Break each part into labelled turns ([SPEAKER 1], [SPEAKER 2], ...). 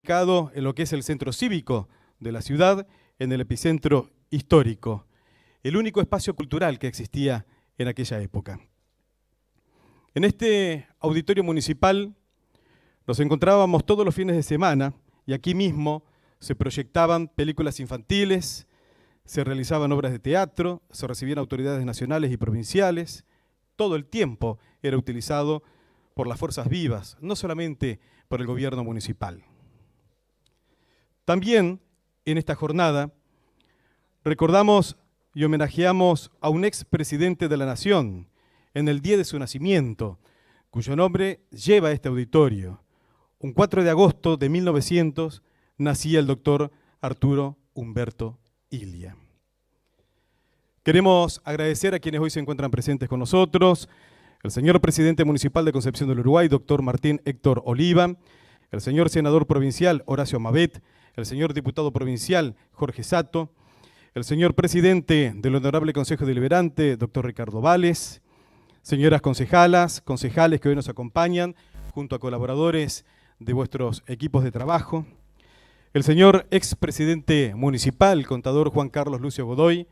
[SPEAKER 1] ubicado en lo que es el centro cívico de la ciudad, en el epicentro histórico, el único espacio cultural que existía en aquella época. En este auditorio municipal nos encontrábamos todos los fines de semana y aquí mismo se proyectaban películas infantiles, se realizaban obras de teatro, se recibían autoridades nacionales y provinciales. Todo el tiempo era utilizado por las fuerzas vivas, no solamente por el gobierno municipal. También en esta jornada recordamos y homenajeamos a un expresidente de la Nación en el día de su nacimiento, cuyo nombre lleva este auditorio. Un 4 de agosto de 1900 nacía el doctor Arturo Humberto Illia. Queremos agradecer a quienes hoy se encuentran presentes con nosotros: el señor presidente municipal de Concepción del Uruguay, doctor Martín Héctor Oliva, el señor senador provincial Horacio Mabet, el señor diputado provincial Jorge Sato, el señor presidente del Honorable Consejo Deliberante, doctor Ricardo Vales, señoras concejalas, concejales que hoy nos acompañan, junto a colaboradores de vuestros equipos de trabajo, el señor expresidente municipal, contador Juan Carlos Lucio Godoy.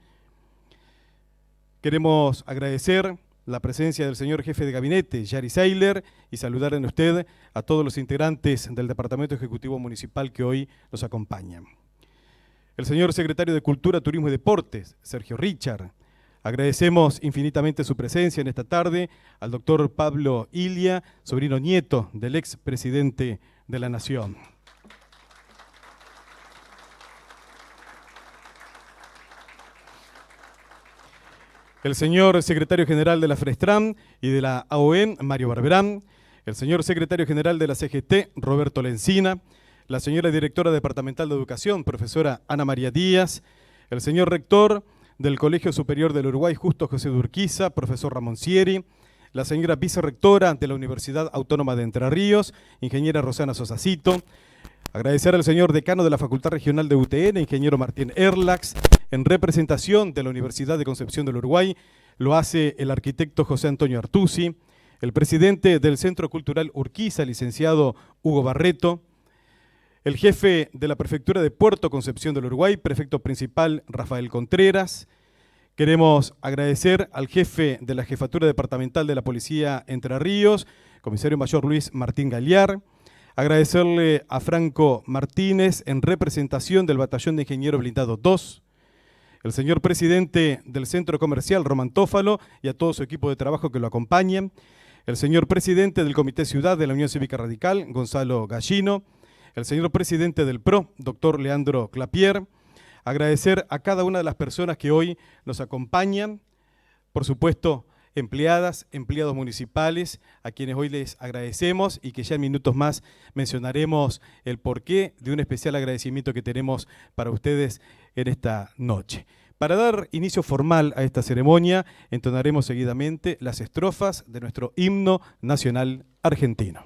[SPEAKER 1] Queremos agradecer la presencia del señor jefe de gabinete, Yari Seiler, y saludar en usted a todos los integrantes del Departamento Ejecutivo Municipal que hoy nos acompañan. El señor secretario de Cultura, Turismo y Deportes, Sergio Richard. Agradecemos infinitamente su presencia en esta tarde al doctor Pablo Illia, sobrino nieto del expresidente de la Nación. El señor secretario general de la Frestram y de la AOM, Mario Barberán, el señor secretario general de la CGT, Roberto Lencina, la señora directora departamental de Educación, profesora Ana María Díaz, el señor rector del Colegio Superior del Uruguay, Justo José de Urquiza, profesor Ramón Sieri, la señora vicerrectora de la Universidad Autónoma de Entre Ríos, ingeniera Rosana Sosacito. Agradecer al señor decano de la Facultad Regional de UTN, ingeniero Martín Erlax. En representación de la Universidad de Concepción del Uruguay, lo hace el arquitecto José Antonio Artusi, el presidente del Centro Cultural Urquiza, licenciado Hugo Barreto, el jefe de la Prefectura de Puerto Concepción del Uruguay, prefecto principal Rafael Contreras. Queremos agradecer al jefe de la Jefatura Departamental de la Policía Entre Ríos, comisario mayor Luis Martín Galiar. Agradecerle a Franco Martínez en representación del Batallón de Ingenieros Blindado 2, el señor presidente del Centro Comercial Román Tófalo y a todo su equipo de trabajo que lo acompañan, el señor presidente del Comité Ciudad de la Unión Cívica Radical, Gonzalo Gallino, el señor presidente del PRO, doctor Leandro Clapier. Agradecer a cada una de las personas que hoy nos acompañan, por supuesto, empleadas, empleados municipales, a quienes hoy les agradecemos y que ya en minutos más mencionaremos el porqué de un especial agradecimiento que tenemos para ustedes en esta noche. Para dar inicio formal a esta ceremonia, entonaremos seguidamente las estrofas de nuestro himno nacional argentino.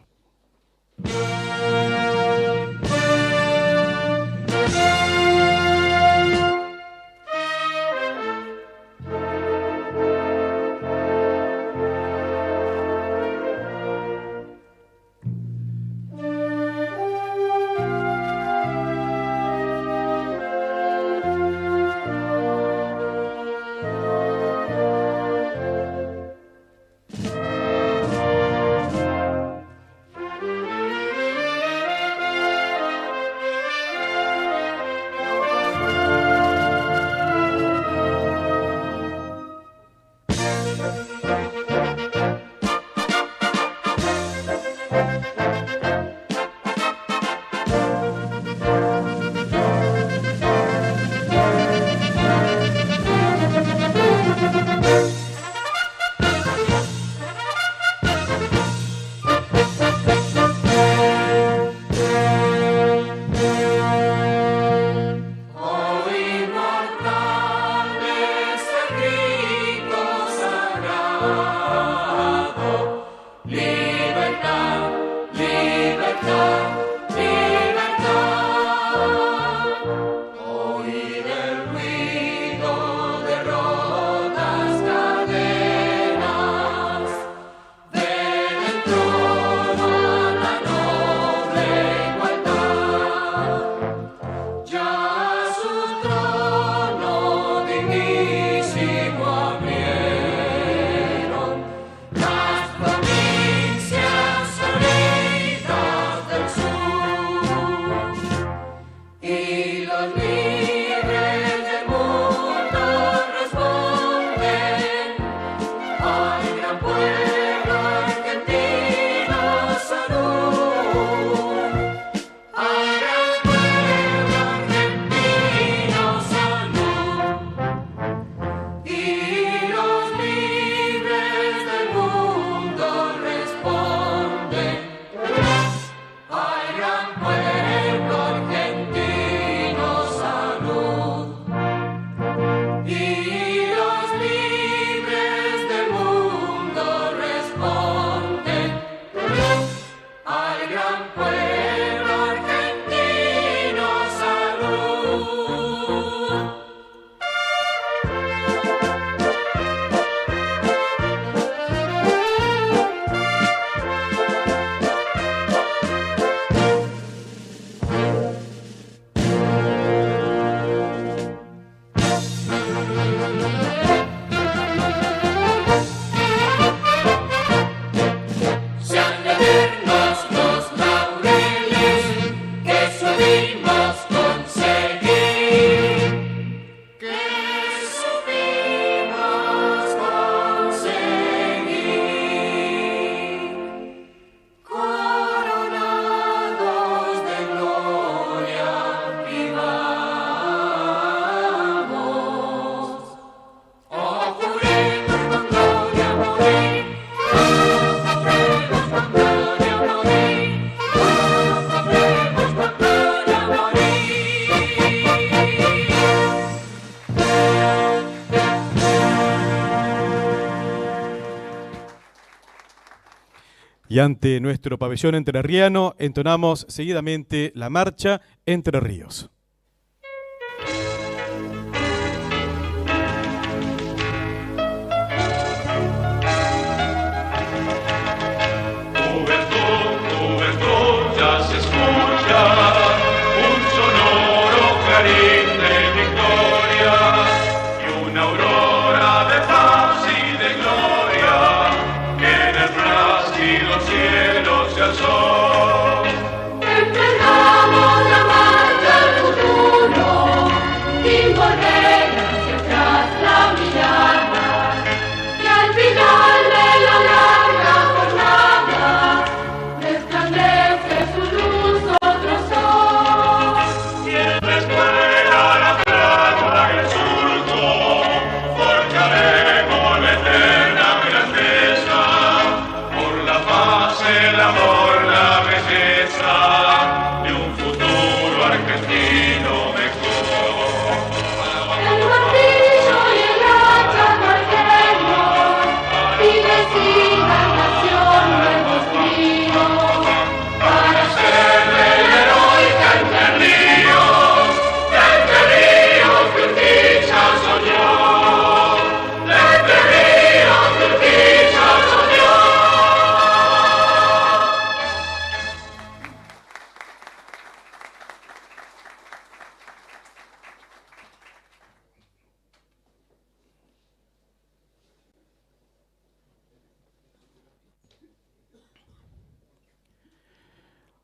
[SPEAKER 1] Y ante nuestro pabellón entrerriano entonamos seguidamente la marcha Entre Ríos.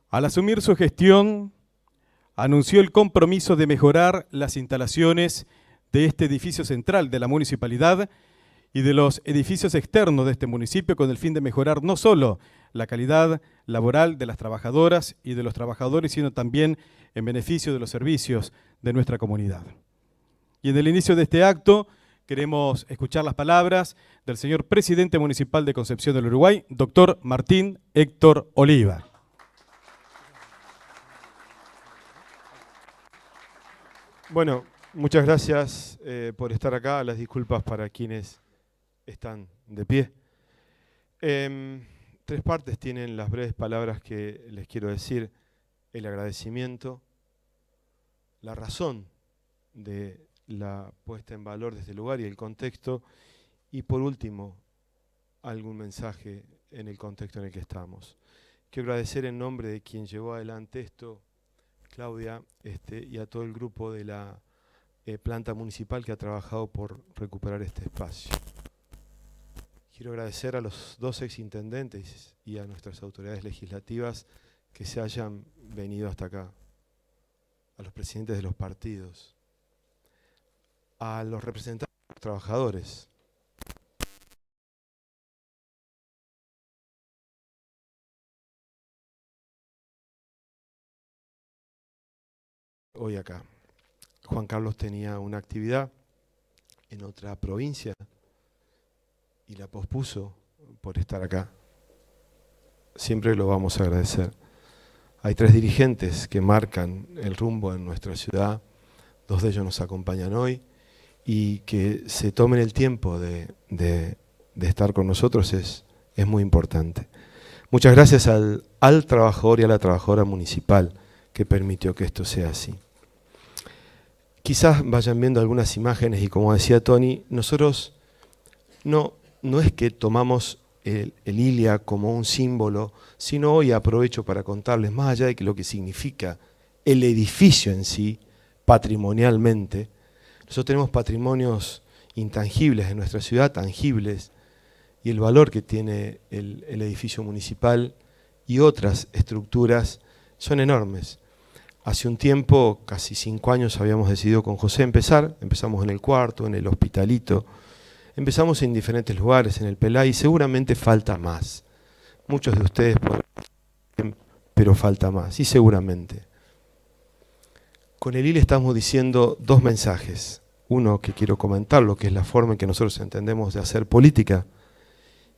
[SPEAKER 1] Al asumir su gestión, anunció el compromiso de mejorar las instalaciones de este edificio central de la municipalidad y de los edificios externos de este municipio con el fin de mejorar no solo la calidad laboral de las trabajadoras y de los trabajadores, sino también en beneficio de los servicios de nuestra comunidad. Y en el inicio de este acto queremos escuchar las palabras del señor presidente municipal de Concepción del Uruguay, doctor Martín Héctor Oliva.
[SPEAKER 2] Bueno, muchas gracias por estar acá. Las disculpas para quienes están de pie. Tres partes tienen las breves palabras que les quiero decir. El agradecimiento, la razón de la puesta en valor de este lugar y el contexto, y por último, algún mensaje en el contexto en el que estamos. Quiero agradecer en nombre de quien llevó adelante esto, Claudia, y a todo el grupo de la planta municipal que ha trabajado por recuperar este espacio. Quiero agradecer a los dos exintendentes y a nuestras autoridades legislativas que se hayan venido hasta acá, a los presidentes de los partidos, a los representantes de los trabajadores, hoy acá. Juan Carlos tenía una actividad en otra provincia y la pospuso por estar acá. Siempre lo vamos a agradecer. Hay tres dirigentes que marcan el rumbo en nuestra ciudad, dos de ellos nos acompañan hoy, y que se tomen el tiempo de estar con nosotros es muy importante. Muchas gracias al trabajador y a la trabajadora municipal que permitió que esto sea así. Quizás vayan viendo algunas imágenes y, como decía Tony, nosotros no es que tomamos el Ilia como un símbolo, sino hoy aprovecho para contarles, más allá de lo que significa el edificio en sí, patrimonialmente. Nosotros tenemos patrimonios intangibles en nuestra ciudad, tangibles, y el valor que tiene el edificio municipal y otras estructuras son enormes. Hace un tiempo, casi 5 años, habíamos decidido con José empezamos en el Cuarto, en el Hospitalito, empezamos en diferentes lugares, en el Pelay, y seguramente falta más. Muchos de ustedes pueden, pero falta más, y seguramente. Con el ILE estamos diciendo dos mensajes. Uno que quiero comentarlo, que es la forma en que nosotros entendemos de hacer política.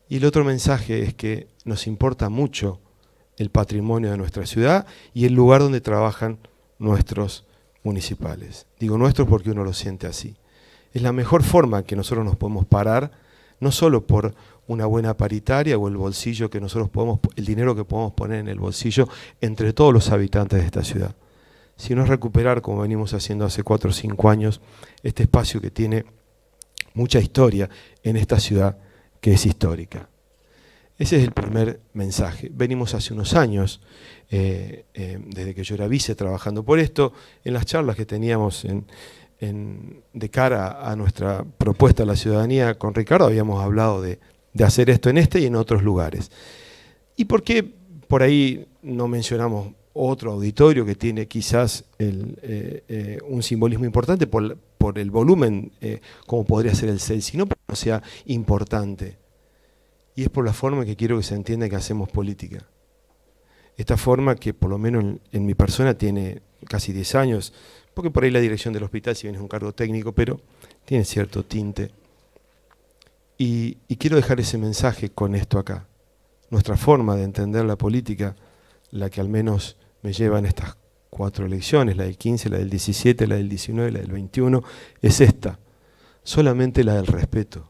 [SPEAKER 2] Y el otro mensaje es que nos importa mucho el patrimonio de nuestra ciudad y el lugar donde trabajan nuestros municipales. Digo nuestros porque uno lo siente así. Es la mejor forma que nosotros nos podemos parar no solo por una buena paritaria o el bolsillo que nosotros podemos, el dinero que podemos poner en el bolsillo entre todos los habitantes de esta ciudad, sino es recuperar, como venimos haciendo hace 4 o 5 años, este espacio que tiene mucha historia en esta ciudad que es histórica. Ese es el primer mensaje. Venimos hace unos años, desde que yo era vice, trabajando por esto, en las charlas que teníamos de cara a nuestra propuesta a la ciudadanía con Ricardo, habíamos hablado de hacer esto en este y en otros lugares. ¿Y por qué por ahí no mencionamos otro auditorio que tiene quizás un simbolismo importante por el volumen, como podría ser el CELSI, no porque no sea importante? Y es por la forma que quiero que se entienda que hacemos política. Esta forma que por lo menos en mi persona tiene casi 10 años, porque por ahí la dirección del hospital, si bien es un cargo técnico, pero tiene cierto tinte. Y quiero dejar ese mensaje con esto acá. Nuestra forma de entender la política, la que al menos me lleva en estas 4 elecciones, la del 15, la del 17, la del 19, la del 21, es esta, solamente la del respeto.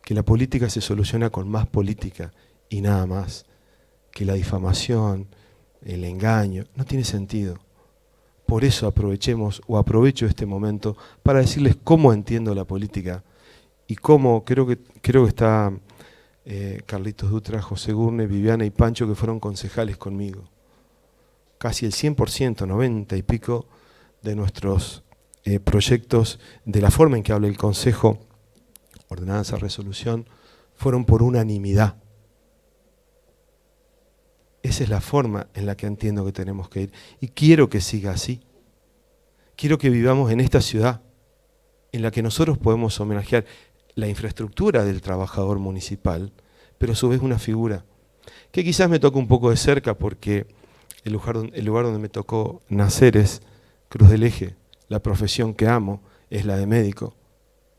[SPEAKER 2] Que la política se soluciona con más política y nada más. Que la difamación, el engaño, no tiene sentido. Por eso aprovecho este momento para decirles cómo entiendo la política y cómo, creo que está Carlitos Dutra, José Gurne, Viviana y Pancho, que fueron concejales conmigo. Casi el 100%, 90 y pico, de nuestros proyectos, de la forma en que habla el Consejo, ordenanza, resolución, fueron por unanimidad. Esa es la forma en la que entiendo que tenemos que ir. Y quiero que siga así. Quiero que vivamos en esta ciudad en la que nosotros podemos homenajear la infraestructura del trabajador municipal, pero a su vez una figura que quizás me toca un poco de cerca porque el lugar donde me tocó nacer es Cruz del Eje, la profesión que amo es la de médico.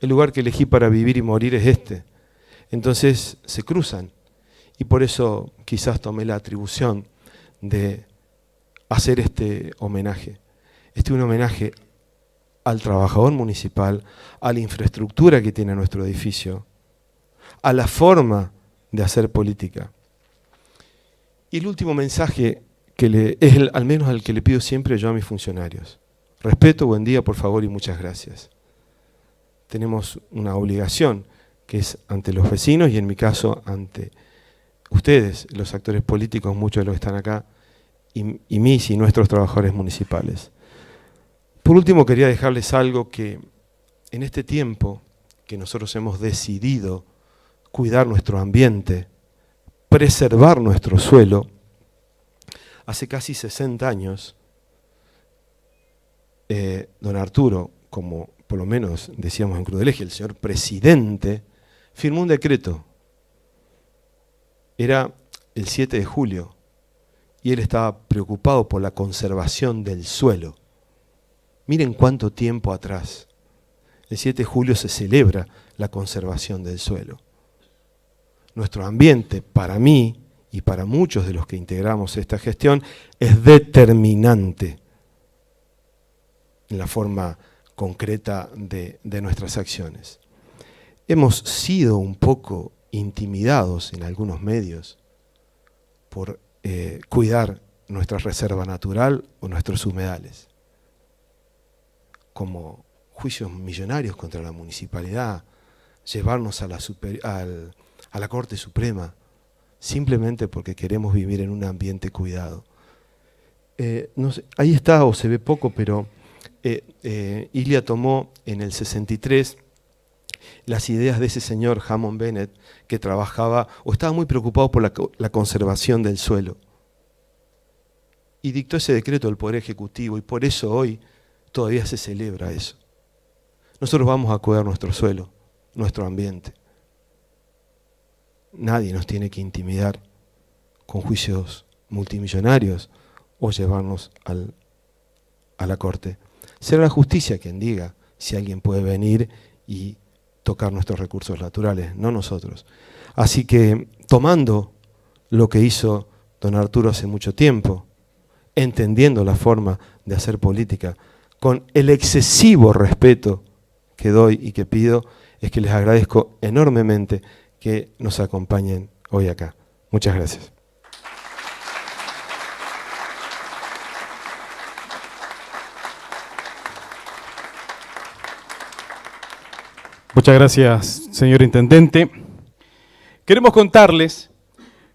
[SPEAKER 2] El lugar que elegí para vivir y morir es este. Entonces se cruzan y por eso quizás tomé la atribución de hacer este homenaje. Un homenaje al trabajador municipal, a la infraestructura que tiene nuestro edificio, a la forma de hacer política. Y el último mensaje es al menos al que le pido siempre yo a mis funcionarios. Respeto, buen día, por favor y muchas gracias. Tenemos una obligación que es ante los vecinos y en mi caso ante ustedes, los actores políticos, muchos de los que están acá, y mis y nuestros trabajadores municipales. Por último, quería dejarles algo que en este tiempo que nosotros hemos decidido cuidar nuestro ambiente, preservar nuestro suelo, hace casi 60 años, don Arturo, como por lo menos decíamos en Cruz del Eje, el señor presidente, firmó un decreto. Era el 7 de julio y él estaba preocupado por la conservación del suelo. Miren cuánto tiempo atrás. El 7 de julio se celebra la conservación del suelo. Nuestro ambiente, para mí y para muchos de los que integramos esta gestión, es determinante en la forma concreta de nuestras acciones. Hemos sido un poco intimidados en algunos medios por cuidar nuestra reserva natural o nuestros humedales, como juicios millonarios contra la municipalidad, llevarnos a la Corte Suprema, simplemente porque queremos vivir en un ambiente cuidado. No sé, ahí está, o se ve poco, pero Ilia tomó en el 63 las ideas de ese señor Hammond Bennett, que trabajaba o estaba muy preocupado por la conservación del suelo. Y dictó ese decreto del Poder Ejecutivo, y por eso hoy todavía se celebra eso. Nosotros vamos a cuidar nuestro suelo, nuestro ambiente. Nadie nos tiene que intimidar con juicios multimillonarios o llevarnos a la corte. Será la justicia quien diga si alguien puede venir y tocar nuestros recursos naturales, no nosotros. Así que, tomando lo que hizo don Arturo hace mucho tiempo, entendiendo la forma de hacer política, con el excesivo respeto que doy y que pido, es que les agradezco enormemente que nos acompañen hoy acá. Muchas gracias.
[SPEAKER 1] Muchas gracias, señor Intendente. Queremos contarles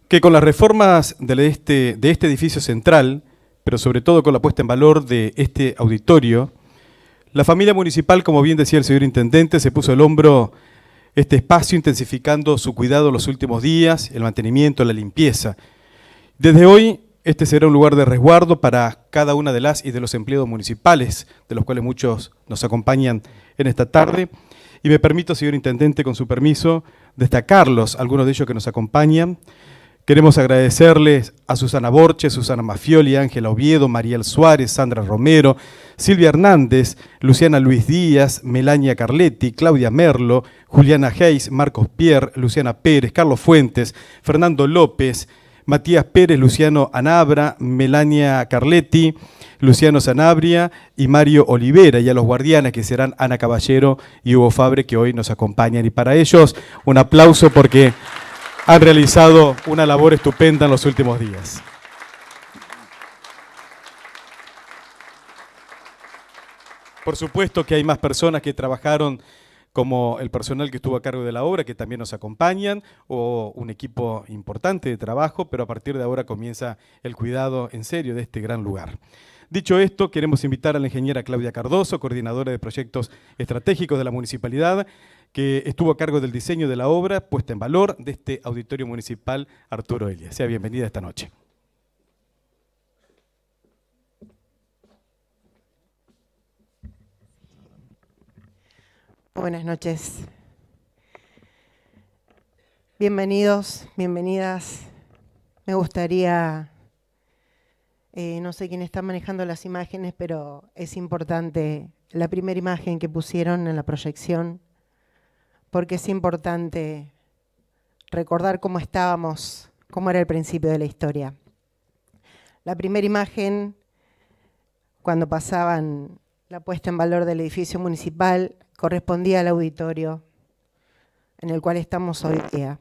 [SPEAKER 1] que con las reformas de este edificio central, pero sobre todo con la puesta en valor de este auditorio, la familia municipal, como bien decía el señor Intendente, se puso al hombro este espacio intensificando su cuidado en los últimos días, el mantenimiento, la limpieza. Desde hoy, este será un lugar de resguardo para cada una de las y de los empleados municipales, de los cuales muchos nos acompañan en esta tarde. Y me permito, señor Intendente, con su permiso, destacarlos, algunos de ellos que nos acompañan. Queremos agradecerles a Susana Borges, Susana Mafioli, Ángela Oviedo, Mariel Suárez, Sandra Romero, Silvia Hernández, Luciana Luis Díaz, Melania Carletti, Claudia Merlo, Juliana Hayes, Marcos Pierre, Luciana Pérez, Carlos Fuentes, Fernando López, Matías Pérez, Luciano Anabra, Melania Carletti, Luciano Sanabria y Mario Olivera, y a los guardianes que serán Ana Caballero y Hugo Fabre, que hoy nos acompañan. Y para ellos un aplauso porque han realizado una labor estupenda en los últimos días. Por supuesto que hay más personas que trabajaron, como el personal que estuvo a cargo de la obra, que también nos acompañan, o un equipo importante de trabajo, pero a partir de ahora comienza el cuidado en serio de este gran lugar. Dicho esto, queremos invitar a la ingeniera Claudia Cardoso, coordinadora de proyectos estratégicos de la municipalidad, que estuvo a cargo del diseño de la obra puesta en valor de este auditorio municipal Arturo Elías. Sea bienvenida esta noche.
[SPEAKER 3] Buenas noches. Bienvenidos, bienvenidas. Me gustaría, no sé quién está manejando las imágenes, pero es importante la primera imagen que pusieron en la proyección, porque es importante recordar cómo estábamos, cómo era el principio de la historia. La primera imagen, cuando pasaban la puesta en valor del edificio municipal, correspondía al auditorio en el cual estamos hoy día.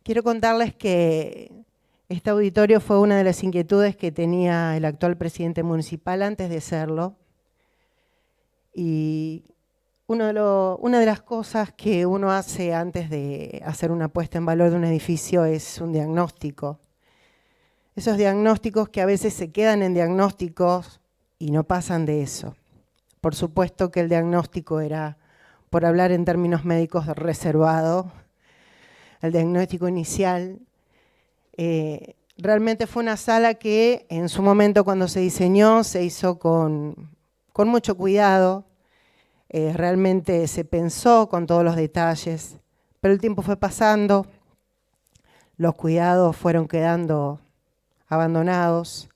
[SPEAKER 3] Quiero contarles que este auditorio fue una de las inquietudes que tenía el actual presidente municipal antes de serlo. Y una de las cosas que uno hace antes de hacer una puesta en valor de un edificio es un diagnóstico. Esos diagnósticos que a veces se quedan en diagnósticos y no pasan de eso. Por supuesto que el diagnóstico era, por hablar en términos médicos, reservado. El diagnóstico inicial realmente fue una sala que en su momento cuando se diseñó se hizo con mucho cuidado. Realmente se pensó con todos los detalles, pero el tiempo fue pasando, los cuidados fueron quedando abandonados.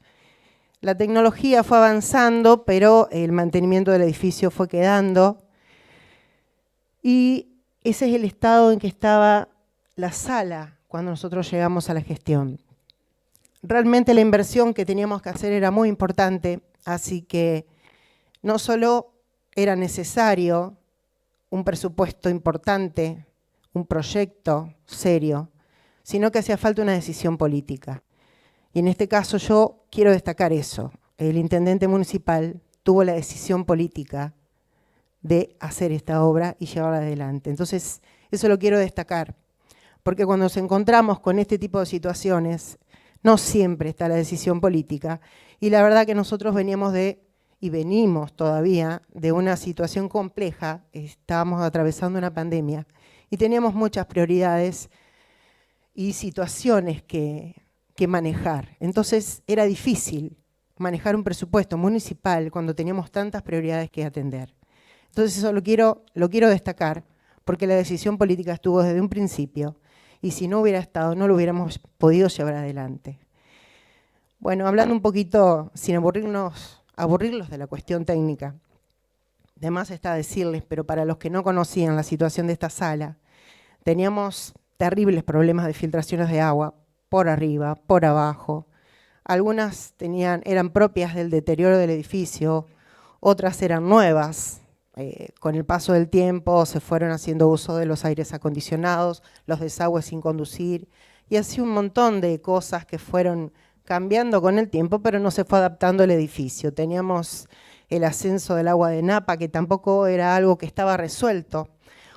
[SPEAKER 3] La tecnología fue avanzando, pero el mantenimiento del edificio fue quedando. Y ese es el estado en que estaba la sala cuando nosotros llegamos a la gestión. Realmente la inversión que teníamos que hacer era muy importante, así que no solo era necesario un presupuesto importante, un proyecto serio, sino que hacía falta una decisión política. Y en este caso yo quiero destacar eso. El intendente municipal tuvo la decisión política de hacer esta obra y llevarla adelante. Entonces, eso lo quiero destacar, porque cuando nos encontramos con este tipo de situaciones, no siempre está la decisión política. Y la verdad que nosotros venimos todavía de una situación compleja, estábamos atravesando una pandemia y teníamos muchas prioridades y situaciones que manejar. Entonces era difícil manejar un presupuesto municipal cuando teníamos tantas prioridades que atender. Entonces eso lo quiero destacar, porque la decisión política estuvo desde un principio y si no hubiera estado no lo hubiéramos podido llevar adelante. Bueno, hablando un poquito, sin aburrirlos de la cuestión técnica, de más está decirles, pero para los que no conocían la situación de esta sala, teníamos terribles problemas de filtraciones de agua, por arriba, por abajo. Algunas eran propias del deterioro del edificio, otras eran nuevas. con el paso del tiempo se fueron haciendo uso de los aires acondicionados, los desagües sin conducir, y así un montón de cosas que fueron cambiando con el tiempo, pero no se fue adaptando el edificio. Teníamos el ascenso del agua de Napa, que tampoco era algo que estaba resuelto.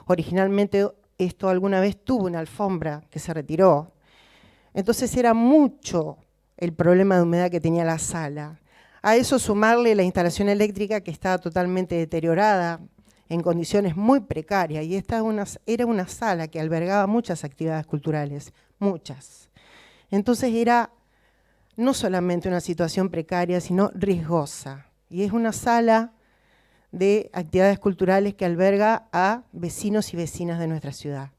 [SPEAKER 3] Originalmente esto alguna vez tuvo una alfombra que se retiró. Entonces era mucho el problema de humedad que tenía la sala. A eso sumarle la instalación eléctrica que estaba totalmente deteriorada, en condiciones muy precarias, y esta era una sala que albergaba muchas actividades culturales, muchas. Entonces era no solamente una situación precaria, sino riesgosa. Y es una sala de actividades culturales que alberga a vecinos y vecinas de nuestra ciudad.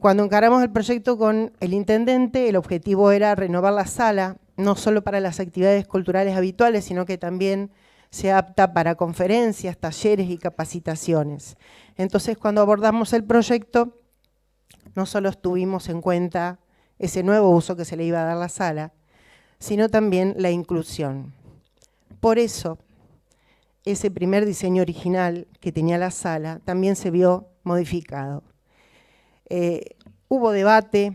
[SPEAKER 3] Cuando encaramos el proyecto con el intendente, el objetivo era renovar la sala, no solo para las actividades culturales habituales, sino que también se apta para conferencias, talleres y capacitaciones. Entonces, cuando abordamos el proyecto, no solo tuvimos en cuenta ese nuevo uso que se le iba a dar a la sala, sino también la inclusión. Por eso, ese primer diseño original que tenía la sala también se vio modificado. Hubo debate,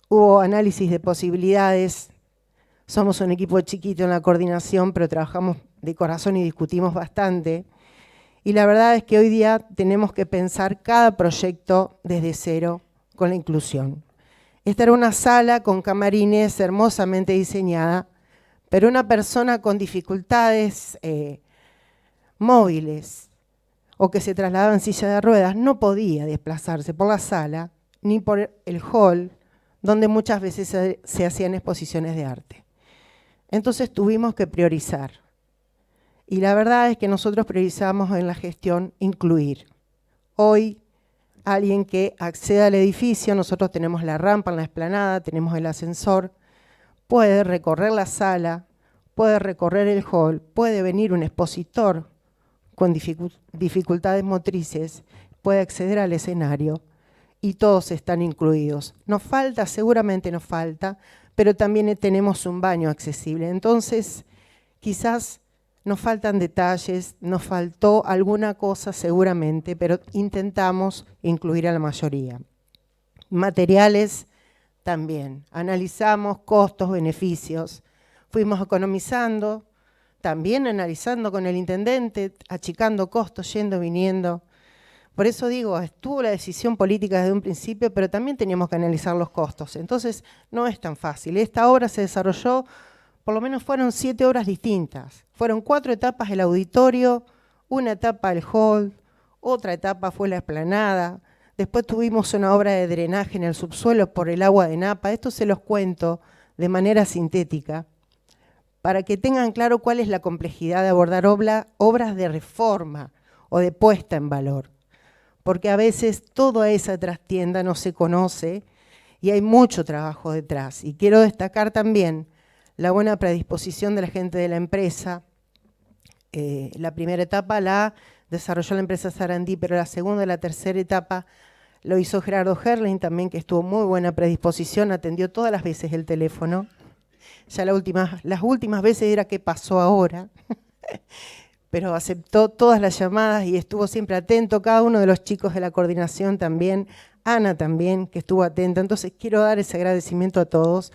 [SPEAKER 3] hubo análisis de posibilidades. Somos un equipo chiquito en la coordinación, pero trabajamos de corazón y discutimos bastante. Y la verdad es que hoy día tenemos que pensar cada proyecto desde cero con la inclusión. Esta era una sala con camarines hermosamente diseñada, pero una persona con dificultades móviles o que se trasladaba en silla de ruedas no podía desplazarse por la sala ni por el hall, donde muchas veces se hacían exposiciones de arte. Entonces tuvimos que priorizar. Y la verdad es que nosotros priorizamos en la gestión incluir. Hoy, alguien que acceda al edificio, nosotros tenemos la rampa en la explanada, tenemos el ascensor, puede recorrer la sala, puede recorrer el hall, puede venir un expositor con dificultades motrices, puede acceder al escenario y todos están incluidos. Nos falta, seguramente nos falta, pero también tenemos un baño accesible. Entonces, quizás nos faltan detalles, nos faltó alguna cosa seguramente, pero intentamos incluir a la mayoría. Materiales también. Analizamos costos, beneficios. Fuimos economizando, también analizando con el intendente, achicando costos, yendo, viniendo. Por eso digo, estuvo la decisión política desde un principio, pero también teníamos que analizar los costos. Entonces, no es tan fácil. Esta obra se desarrolló, por lo menos fueron 7 obras distintas. Fueron 4 etapas el auditorio, una etapa el hall, otra etapa fue la explanada. Después tuvimos una obra de drenaje en el subsuelo por el agua de Napa. Esto se los cuento de manera sintética, para que tengan claro cuál es la complejidad de abordar obras de reforma o de puesta en valor. Porque a veces toda esa trastienda no se conoce y hay mucho trabajo detrás. Y quiero destacar también la buena predisposición de la gente de la empresa. La primera etapa la desarrolló la empresa Sarandí, pero la segunda y la tercera etapa lo hizo Gerardo Herling también, que estuvo muy buena predisposición, atendió todas las veces el teléfono. Ya las últimas veces era qué pasó ahora, pero aceptó todas las llamadas y estuvo siempre atento. Cada uno de los chicos de la coordinación también, Ana también, que estuvo atenta. Entonces quiero dar ese agradecimiento a todos,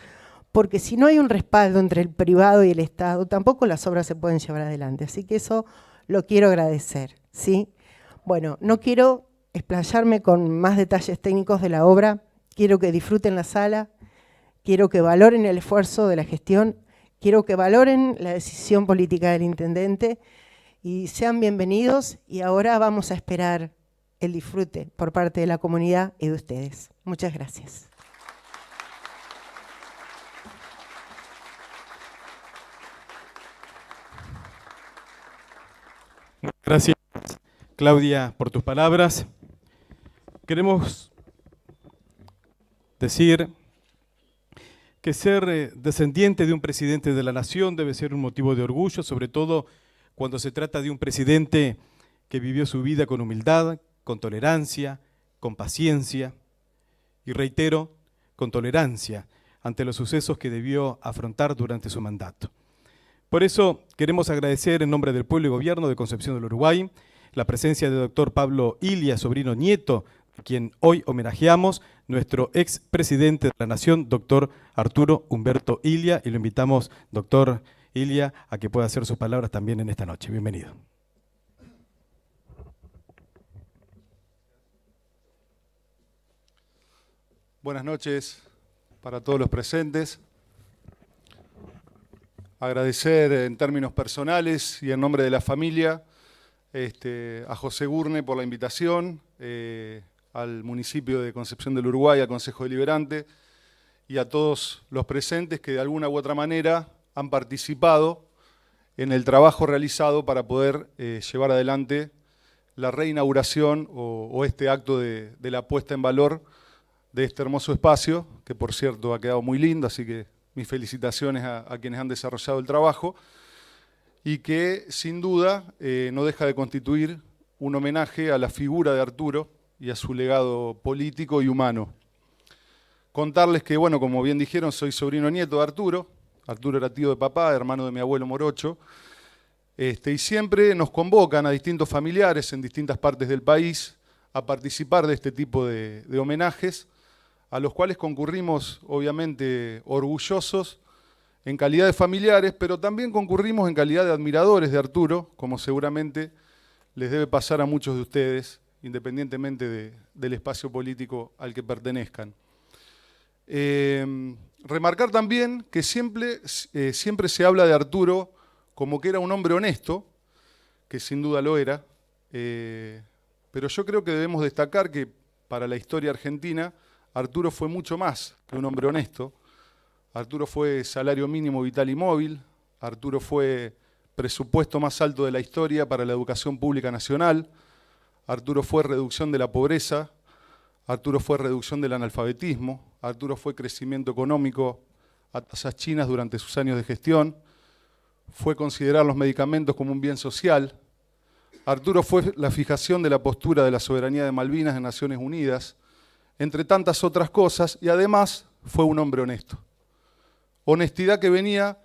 [SPEAKER 3] porque si no hay un respaldo entre el privado y el Estado, tampoco las obras se pueden llevar adelante. Así que eso lo quiero agradecer, ¿sí? Bueno, no quiero explayarme con más detalles técnicos de la obra, quiero que disfruten la sala, quiero que valoren el esfuerzo de la gestión, quiero que valoren la decisión política del intendente y sean bienvenidos. Y ahora vamos a esperar el disfrute por parte de la comunidad y de ustedes. Muchas gracias.
[SPEAKER 1] Gracias, Claudia, por tus palabras. Queremos decir que ser descendiente de un presidente de la nación debe ser un motivo de orgullo, sobre todo cuando se trata de un presidente que vivió su vida con humildad, con tolerancia, con paciencia y, reitero, con tolerancia ante los sucesos que debió afrontar durante su mandato. Por eso queremos agradecer en nombre del pueblo y gobierno de Concepción del Uruguay la presencia del doctor Pablo Ilia, sobrino nieto, quien hoy homenajeamos, nuestro expresidente de la Nación, doctor Arturo Humberto Ilia, y lo invitamos, doctor Ilia, a que pueda hacer sus palabras también en esta noche. Bienvenido.
[SPEAKER 4] Buenas noches para todos los presentes. Agradecer en términos personales y en nombre de la familia a José Gurne por la invitación, al municipio de Concepción del Uruguay, al Consejo Deliberante y a todos los presentes que de alguna u otra manera han participado en el trabajo realizado para poder llevar adelante la reinauguración o este acto de la puesta en valor de este hermoso espacio, que por cierto ha quedado muy lindo, así que mis felicitaciones a quienes han desarrollado el trabajo, y que sin duda no deja de constituir un homenaje a la figura de Arturo y a su legado político y humano. Contarles que, bueno, como bien dijeron, soy sobrino nieto de Arturo. Arturo era tío de papá, hermano de mi abuelo Morocho, y siempre nos convocan a distintos familiares en distintas partes del país a participar de este tipo de homenajes, a los cuales concurrimos, obviamente, orgullosos en calidad de familiares, pero también concurrimos en calidad de admiradores de Arturo, como seguramente les debe pasar a muchos de ustedes, independientemente del espacio político al que pertenezcan. Remarcar también que siempre se habla de Arturo como que era un hombre honesto, que sin duda lo era, pero yo creo que debemos destacar que para la historia argentina Arturo fue mucho más que un hombre honesto. Arturo fue salario mínimo vital y móvil, Arturo fue presupuesto más alto de la historia para la educación pública nacional, Arturo fue reducción de la pobreza, Arturo fue reducción del analfabetismo, Arturo fue crecimiento económico a tasas chinas durante sus años de gestión, fue considerar los medicamentos como un bien social, Arturo fue la fijación de la postura de la soberanía de Malvinas en Naciones Unidas, entre tantas otras cosas, y además fue un hombre honesto. Honestidad que venía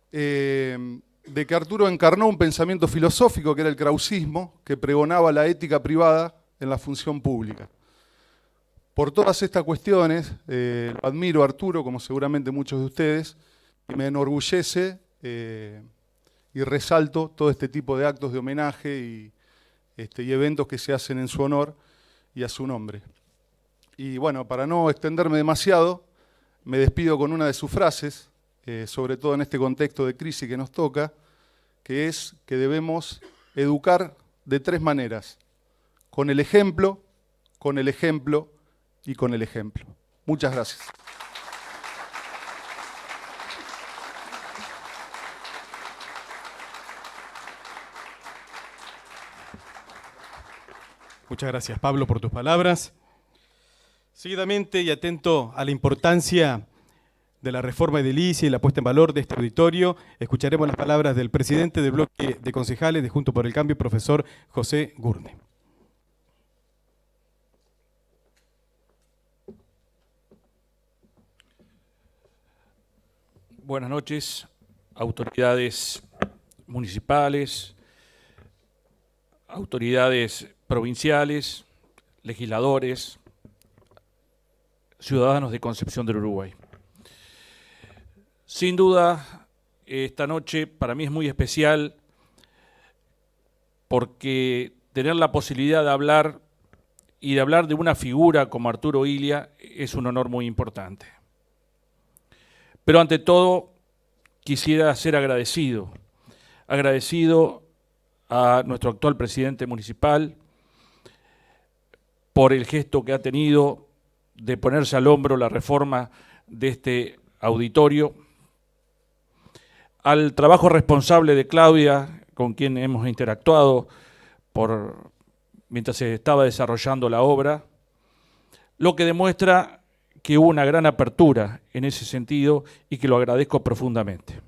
[SPEAKER 4] de que Arturo encarnó un pensamiento filosófico que era el krausismo, que pregonaba la ética privada en la función pública. Por todas estas cuestiones, lo admiro a Arturo, como seguramente muchos de ustedes, y me enorgullece y resalto todo este tipo de actos de homenaje y eventos que se hacen en su honor y a su nombre. Y bueno, para no extenderme demasiado, me despido con una de sus frases, sobre todo en este contexto de crisis que nos toca, que es que debemos educar de tres maneras: con el ejemplo y con el ejemplo. Muchas gracias.
[SPEAKER 1] Muchas gracias, Pablo, por tus palabras. Seguidamente y atento a la importancia de la reforma edilicia y la puesta en valor de este auditorio, escucharemos las palabras del presidente del bloque de concejales de Juntos por el Cambio, profesor José Gurne.
[SPEAKER 5] Buenas noches, autoridades municipales, autoridades provinciales, legisladores, ciudadanos de Concepción del Uruguay. Sin duda, esta noche para mí es muy especial porque tener la posibilidad de hablar de una figura como Arturo Ilia es un honor muy importante. Pero ante todo, quisiera ser agradecido a nuestro actual presidente municipal por el gesto que ha tenido de ponerse al hombro la reforma de este auditorio, al trabajo responsable de Claudia, con quien hemos interactuado mientras se estaba desarrollando la obra, lo que demuestra que hubo una gran apertura en ese sentido y que lo agradezco profundamente.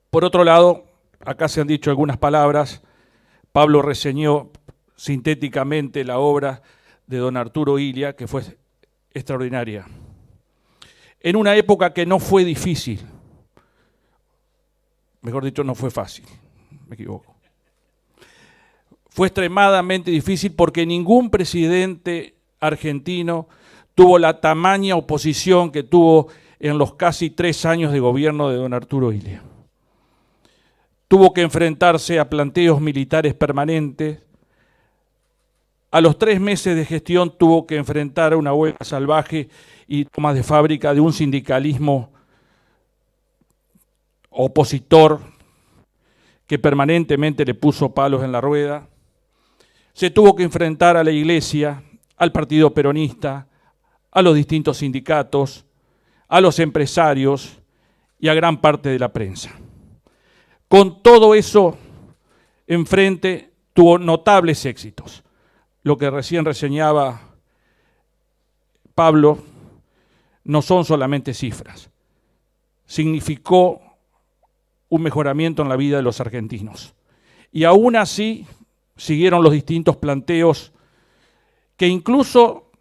[SPEAKER 5] Por otro lado, acá se han dicho algunas palabras. Pablo reseñó sintéticamente la obra de don Arturo Ilia, que fue extraordinaria. En una época que no fue difícil, mejor dicho, no fue fácil, me equivoco. fue extremadamente difícil porque ningún presidente argentino tuvo la tamaña oposición que tuvo en los casi 3 años de gobierno de don Arturo Illia. Tuvo que enfrentarse a planteos militares permanentes. A los 3 meses de gestión tuvo que enfrentar a una huelga salvaje y tomas de fábrica de un sindicalismo opositor que permanentemente le puso palos en la rueda. Se tuvo que enfrentar a la Iglesia, al Partido Peronista, a los distintos sindicatos, a los empresarios y a gran parte de la prensa. Con todo eso enfrente tuvo notables éxitos. Lo que recién reseñaba Pablo no son solamente cifras. Significó un mejoramiento en la vida de los argentinos. Y aún así siguieron los distintos planteos que incluso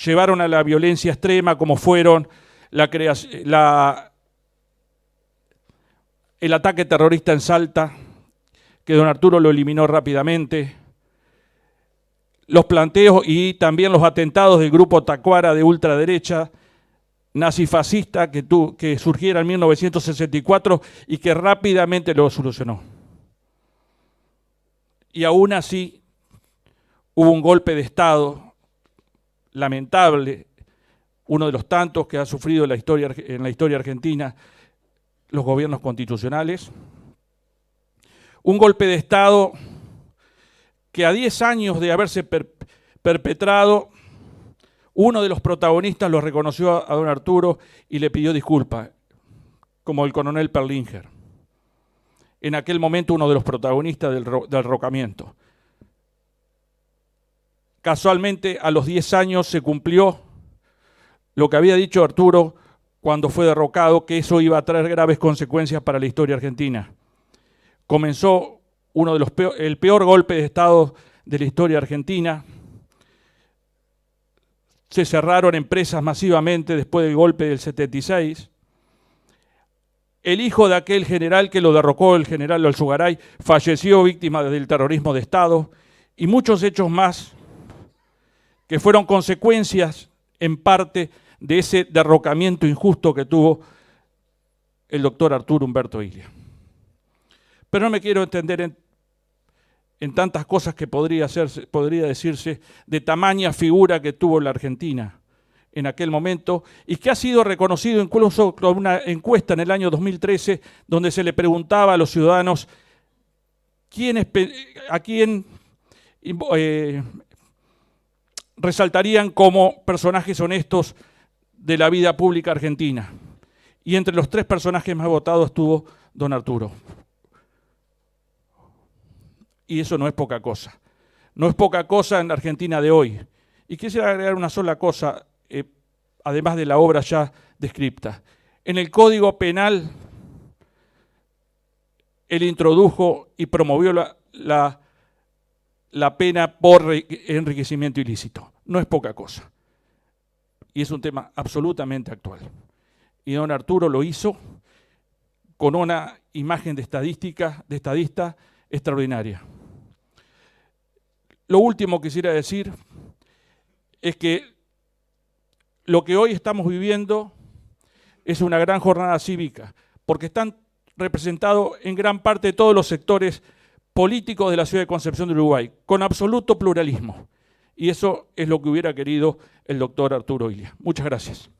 [SPEAKER 5] llevaron a la violencia extrema, como fueron el ataque terrorista en Salta, que don Arturo lo eliminó rápidamente, los planteos y también los atentados del grupo Tacuara de ultraderecha, nazifascista, que surgiera en 1964 y que rápidamente lo solucionó. Y aún así hubo un golpe de Estado lamentable, uno de los tantos que ha sufrido en la historia argentina los gobiernos constitucionales. Un golpe de Estado que a 10 años de haberse perpetrado, uno de los protagonistas lo reconoció a don Arturo y le pidió disculpas, como el coronel Perlinger, en aquel momento uno de los protagonistas del derrocamiento. Casualmente, a los 10 años se cumplió lo que había dicho Arturo cuando fue derrocado, que eso iba a traer graves consecuencias para la historia argentina. Comenzó el peor golpe de Estado de la historia argentina. Se cerraron empresas masivamente después del golpe del 76. El hijo de aquel general que lo derrocó, el general Alzugaray, falleció víctima del terrorismo de Estado, y muchos hechos más que fueron consecuencias en parte de ese derrocamiento injusto que tuvo el doctor Arturo Humberto Illia. Pero no me quiero entender en tantas cosas que podría decirse de tamaña figura que tuvo la Argentina en aquel momento y que ha sido reconocido incluso con una encuesta en el año 2013 donde se le preguntaba a los ciudadanos a quién resaltarían como personajes honestos de la vida pública argentina. Y entre los 3 personajes más votados estuvo don Arturo. Y eso no es poca cosa. No es poca cosa en la Argentina de hoy. Y quisiera agregar una sola cosa, además de la obra ya descripta. En el Código Penal, él introdujo y promovió la pena por enriquecimiento ilícito. No es poca cosa. Y es un tema absolutamente actual. Y don Arturo lo hizo con una imagen de estadista extraordinaria. Lo último que quisiera decir es que lo que hoy estamos viviendo es una gran jornada cívica, porque están representados en gran parte todos los sectores políticos de la ciudad de Concepción del Uruguay, con absoluto pluralismo. Y eso es lo que hubiera querido el doctor Arturo Illia. Muchas gracias.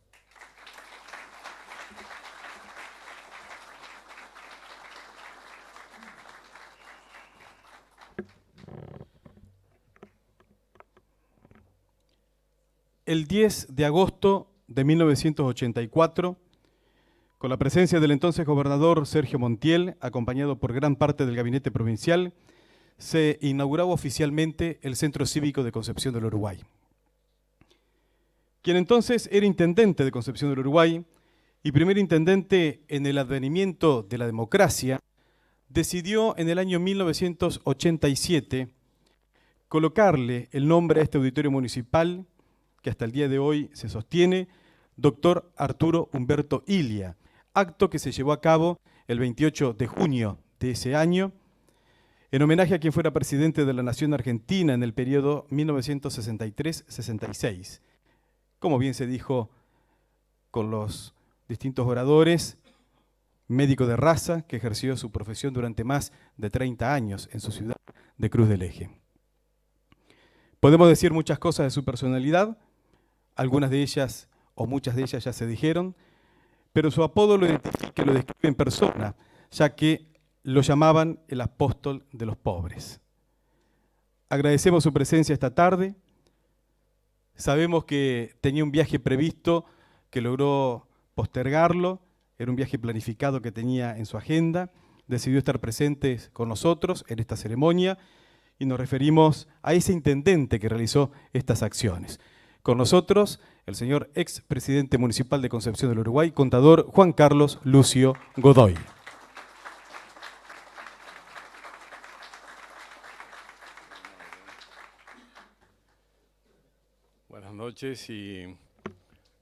[SPEAKER 1] El 10 de agosto de 1984, con la presencia del entonces gobernador Sergio Montiel, acompañado por gran parte del gabinete provincial, se inauguraba oficialmente el Centro Cívico de Concepción del Uruguay. Quien entonces era intendente de Concepción del Uruguay y primer intendente en el advenimiento de la democracia, decidió en el año 1987 colocarle el nombre a este auditorio municipal que hasta el día de hoy se sostiene, doctor Arturo Humberto Illia, acto que se llevó a cabo el 28 de junio de ese año en homenaje a quien fuera presidente de la Nación Argentina en el periodo 1963-66. Como bien se dijo con los distintos oradores, médico de raza que ejerció su profesión durante más de 30 años en su ciudad de Cruz del Eje. Podemos decir muchas cosas de su personalidad, algunas de ellas o muchas de ellas ya se dijeron, pero su apodo lo identifica y lo describe en persona, ya que lo llamaban el apóstol de los pobres. Agradecemos su presencia esta tarde. Sabemos que tenía un viaje previsto que logró postergarlo, era un viaje planificado que tenía en su agenda, decidió estar presente con nosotros en esta ceremonia y nos referimos a ese intendente que realizó estas acciones. Con nosotros, el señor expresidente municipal de Concepción del Uruguay, contador Juan Carlos Lucio Godoy.
[SPEAKER 6] Buenas noches y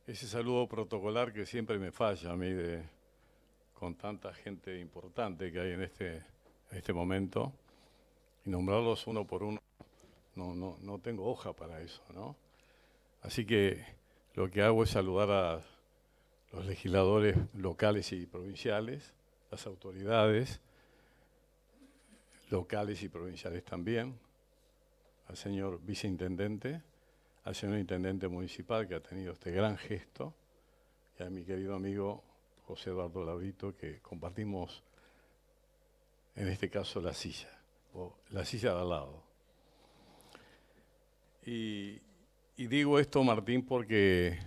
[SPEAKER 6] ese saludo protocolar que siempre me falla a mí con tanta gente importante que hay en este momento, y nombrarlos uno por uno, no tengo hoja para eso, ¿no? Así que lo que hago es saludar a los legisladores locales y provinciales, las autoridades locales y provinciales también, al señor viceintendente, al señor intendente municipal que ha tenido este gran gesto, y a mi querido amigo José Eduardo Labrito, que compartimos en este caso la silla, o la silla de al lado. Y digo esto, Martín, porque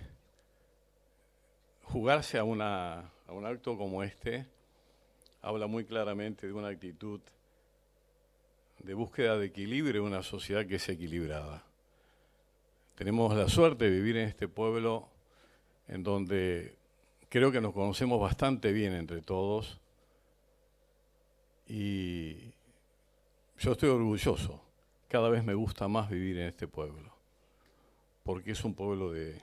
[SPEAKER 6] jugarse a un acto como este habla muy claramente de una actitud de búsqueda de equilibrio en una sociedad que es equilibrada. Tenemos la suerte de vivir en este pueblo en donde creo que nos conocemos bastante bien entre todos y yo estoy orgulloso. Cada vez me gusta más vivir en este pueblo porque es un pueblo de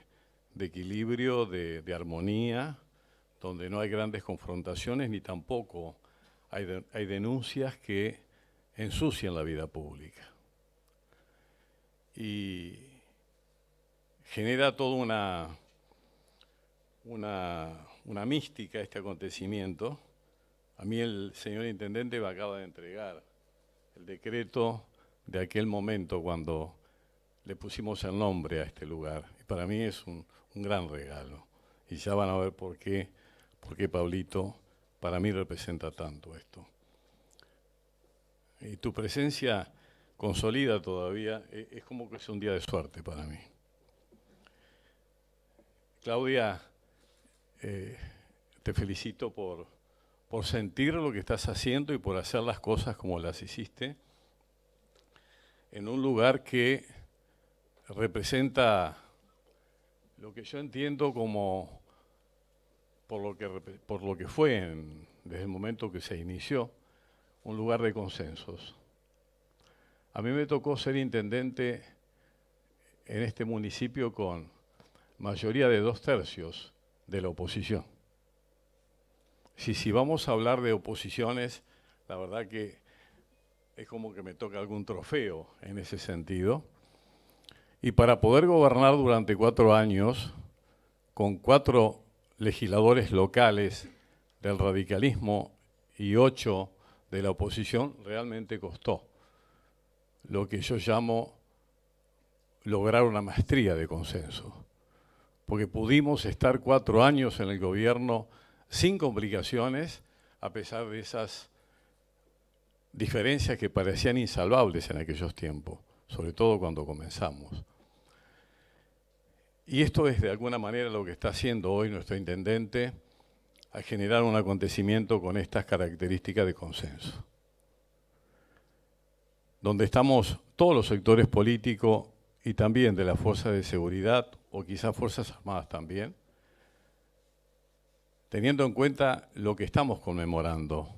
[SPEAKER 6] equilibrio, de armonía, donde no hay grandes confrontaciones ni tampoco hay denuncias que ensucian la vida pública. Y genera toda una mística este acontecimiento. A mí el señor intendente me acaba de entregar el decreto de aquel momento cuando le pusimos el nombre a este lugar. Y para mí es un gran regalo. Y ya van a ver por qué Pablito para mí representa tanto esto. Y tu presencia consolida todavía, es como que es un día de suerte para mí. Claudia, te felicito por sentir lo que estás haciendo y por hacer las cosas como las hiciste en un lugar que representa lo que yo entiendo como por lo que fue desde el momento que se inició, un lugar de consensos. A mí me tocó ser intendente en este municipio con mayoría de 2/3 de la oposición. Si vamos a hablar de oposiciones, la verdad que es como que me toca algún trofeo en ese sentido. Y para poder gobernar durante 4 años, con 4 legisladores locales del radicalismo y 8 de la oposición, realmente costó lo que yo llamo lograr una maestría de consenso. Porque pudimos estar 4 años en el gobierno sin complicaciones, a pesar de esas diferencias que parecían insalvables en aquellos tiempos, sobre todo cuando comenzamos. Y esto es de alguna manera lo que está haciendo hoy nuestro intendente al generar un acontecimiento con estas características de consenso, donde estamos todos los sectores políticos y también de las fuerzas de seguridad, o quizás Fuerzas Armadas también, teniendo en cuenta lo que estamos conmemorando,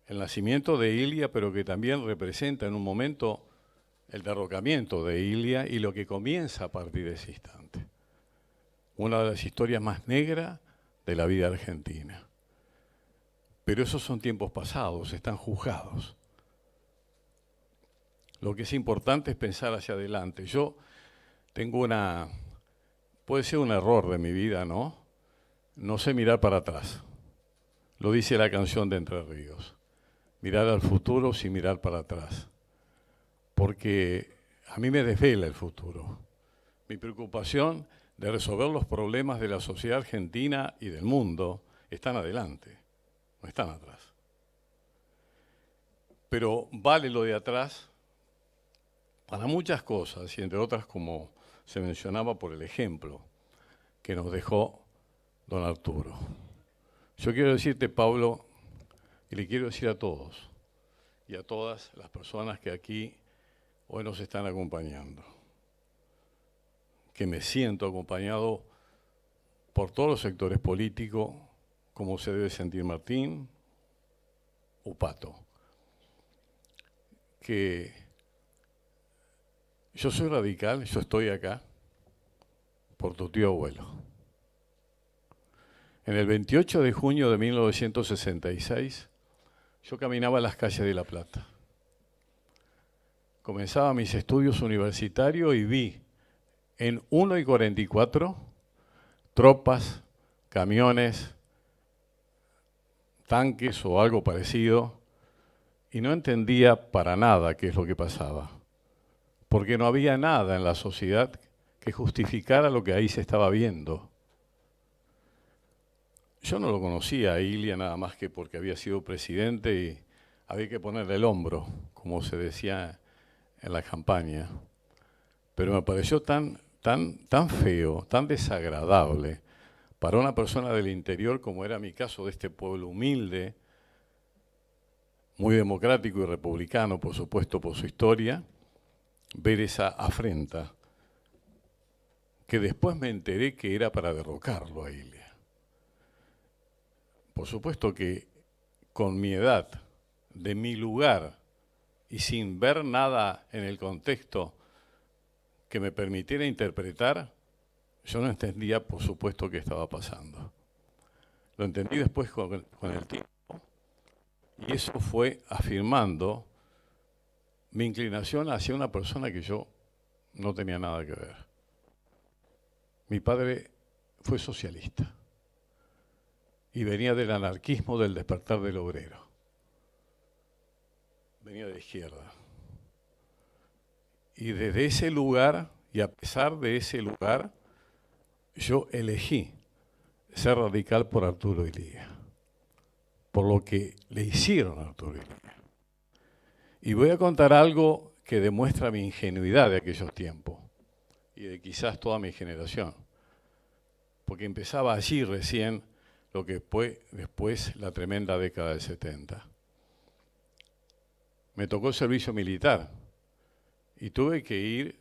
[SPEAKER 6] el nacimiento de Ilia, pero que también representa en un momento el derrocamiento de Ilia y lo que comienza a partir de ese instante. Una de las historias más negras de la vida argentina. Pero esos son tiempos pasados, están juzgados. Lo que es importante es pensar hacia adelante. Yo tengo puede ser un error de mi vida, ¿no? No sé mirar para atrás. Lo dice la canción de Entre Ríos. Mirar al futuro sin mirar para atrás. Porque a mí me desvela el futuro. Mi preocupación de resolver los problemas de la sociedad argentina y del mundo están adelante, no están atrás. Pero vale lo de atrás para muchas cosas, y entre otras, como se mencionaba, por el ejemplo que nos dejó don Arturo. Yo quiero decirte, Pablo, y le quiero decir a todos y a todas las personas que aquí hoy nos están acompañando, que me siento acompañado por todos los sectores políticos, como se debe sentir Martín o Pato, que yo soy radical, yo estoy acá por tu tío abuelo. En el 28 de junio de 1966, yo caminaba las calles de La Plata. Comenzaba mis estudios universitarios y vi en 1:44 tropas, camiones, tanques o algo parecido, y no entendía para nada qué es lo que pasaba, porque no había nada en la sociedad que justificara lo que ahí se estaba viendo. Yo no lo conocía a Ilia nada más que porque había sido presidente y había que ponerle el hombro, como se decía en la campaña. Pero me pareció tan feo, tan desagradable para una persona del interior, como era mi caso, de este pueblo humilde, muy democrático y republicano, por supuesto, por su historia, ver esa afrenta, que después me enteré que era para derrocarlo a Ilia. Por supuesto que con mi edad, de mi lugar, y sin ver nada en el contexto que me permitiera interpretar, yo no entendía, por supuesto, qué estaba pasando. Lo entendí después con el tiempo, y eso fue afirmando mi inclinación hacia una persona que yo no tenía nada que ver. Mi padre fue socialista y venía del anarquismo del despertar del obrero. Venía de izquierda. Y desde ese lugar, y a pesar de ese lugar, yo elegí ser radical por Arturo Illia, por lo que le hicieron a Arturo Illia. Y voy a contar algo que demuestra mi ingenuidad de aquellos tiempos y de quizás toda mi generación, porque empezaba allí recién lo que fue después la tremenda década del 70. Me tocó el servicio militar y tuve que ir,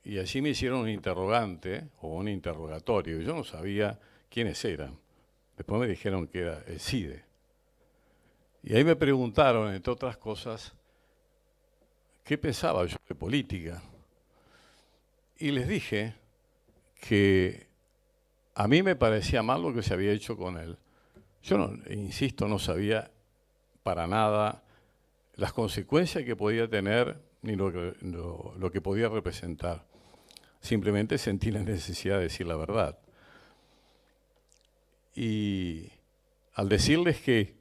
[SPEAKER 6] y allí me hicieron un interrogante o un interrogatorio. Yo no sabía quiénes eran. Después me dijeron que era el CIDE. Y ahí me preguntaron, entre otras cosas, qué pensaba yo de política. Y les dije que a mí me parecía mal lo que se había hecho con él. Yo, insisto, no sabía para nada las consecuencias que podía tener ni lo que podía representar. Simplemente sentí la necesidad de decir la verdad. Y al decirles que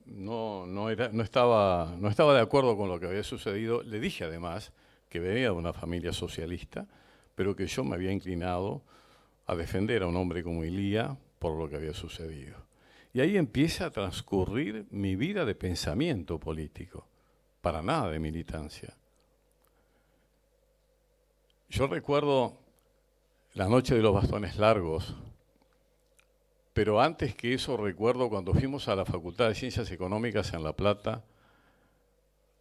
[SPEAKER 6] no estaba de acuerdo con lo que había sucedido, le dije además que venía de una familia socialista, pero que yo me había inclinado a defender a un hombre como Illia por lo que había sucedido. Y ahí empieza a transcurrir mi vida de pensamiento político, para nada de militancia. Yo recuerdo la noche de los bastones largos, pero antes que eso recuerdo cuando fuimos a la Facultad de Ciencias Económicas en La Plata,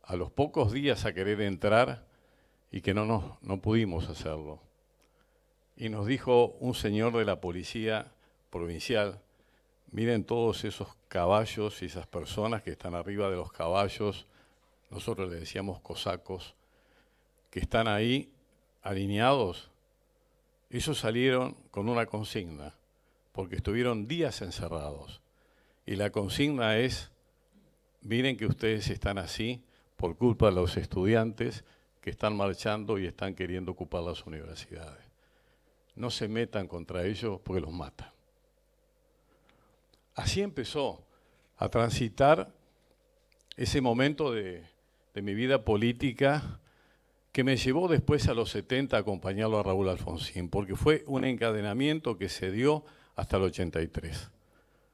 [SPEAKER 6] a los pocos días a querer entrar y que no pudimos hacerlo. Y nos dijo un señor de la policía provincial: miren todos esos caballos y esas personas que están arriba de los caballos, nosotros le decíamos cosacos, que están ahí alineados. Ellos salieron con una consigna, porque estuvieron días encerrados. Y la consigna es: miren que ustedes están así por culpa de los estudiantes que están marchando y están queriendo ocupar las universidades. No se metan contra ellos porque los matan. Así empezó a transitar ese momento de mi vida política que me llevó después a los 70 a acompañarlo a Raúl Alfonsín, porque fue un encadenamiento que se dio hasta el 83.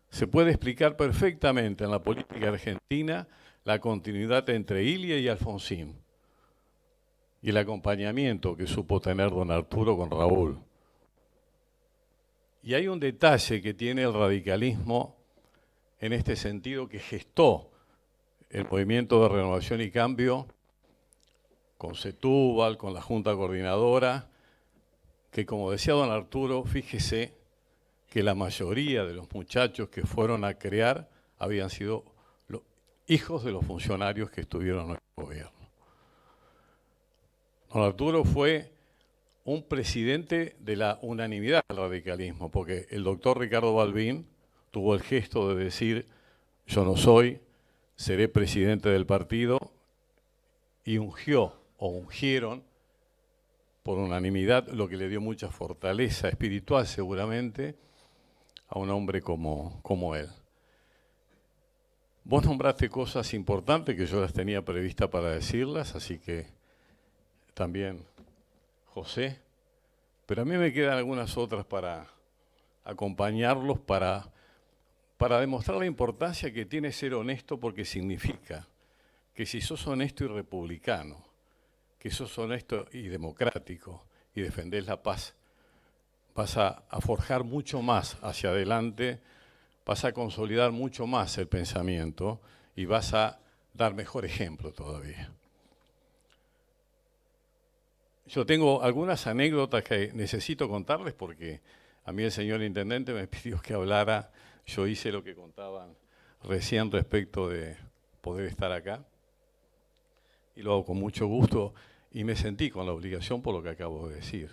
[SPEAKER 6] Se puede explicar perfectamente en la política argentina la continuidad entre Ilia y Alfonsín y el acompañamiento que supo tener don Arturo con Raúl. Y hay un detalle que tiene el radicalismo en este sentido que gestó el movimiento de Renovación y Cambio con Setúbal, con la Junta Coordinadora, que como decía don Arturo, fíjese que la mayoría de los muchachos que fueron a crear habían sido los hijos de los funcionarios que estuvieron en el gobierno. Don Arturo fue un presidente de la unanimidad del radicalismo, porque el doctor Ricardo Balbín tuvo el gesto de decir, yo no soy, seré presidente del partido, y ungieron por unanimidad, lo que le dio mucha fortaleza espiritual seguramente a un hombre como él. Vos nombraste cosas importantes que yo las tenía previstas para decirlas, así que también José, pero a mí me quedan algunas otras para acompañarlos, para demostrar la importancia que tiene ser honesto, porque significa que si sos honesto y republicano, que sos honesto y democrático y defendés la paz, vas a forjar mucho más hacia adelante, vas a consolidar mucho más el pensamiento y vas a dar mejor ejemplo todavía. Yo tengo algunas anécdotas que necesito contarles porque a mí el señor intendente me pidió que hablara. Yo hice lo que contaban recién respecto de poder estar acá y lo hago con mucho gusto y me sentí con la obligación por lo que acabo de decir.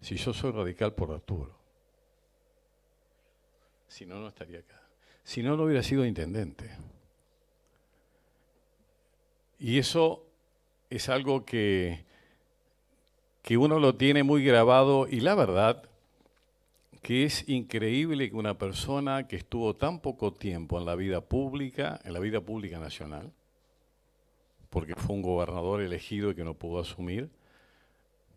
[SPEAKER 6] Si yo soy radical por Arturo, si no, no estaría acá. Si no, no hubiera sido intendente. Y eso es algo que uno lo tiene muy grabado y la verdad que es increíble que una persona que estuvo tan poco tiempo en la vida pública nacional, porque fue un gobernador elegido y que no pudo asumir,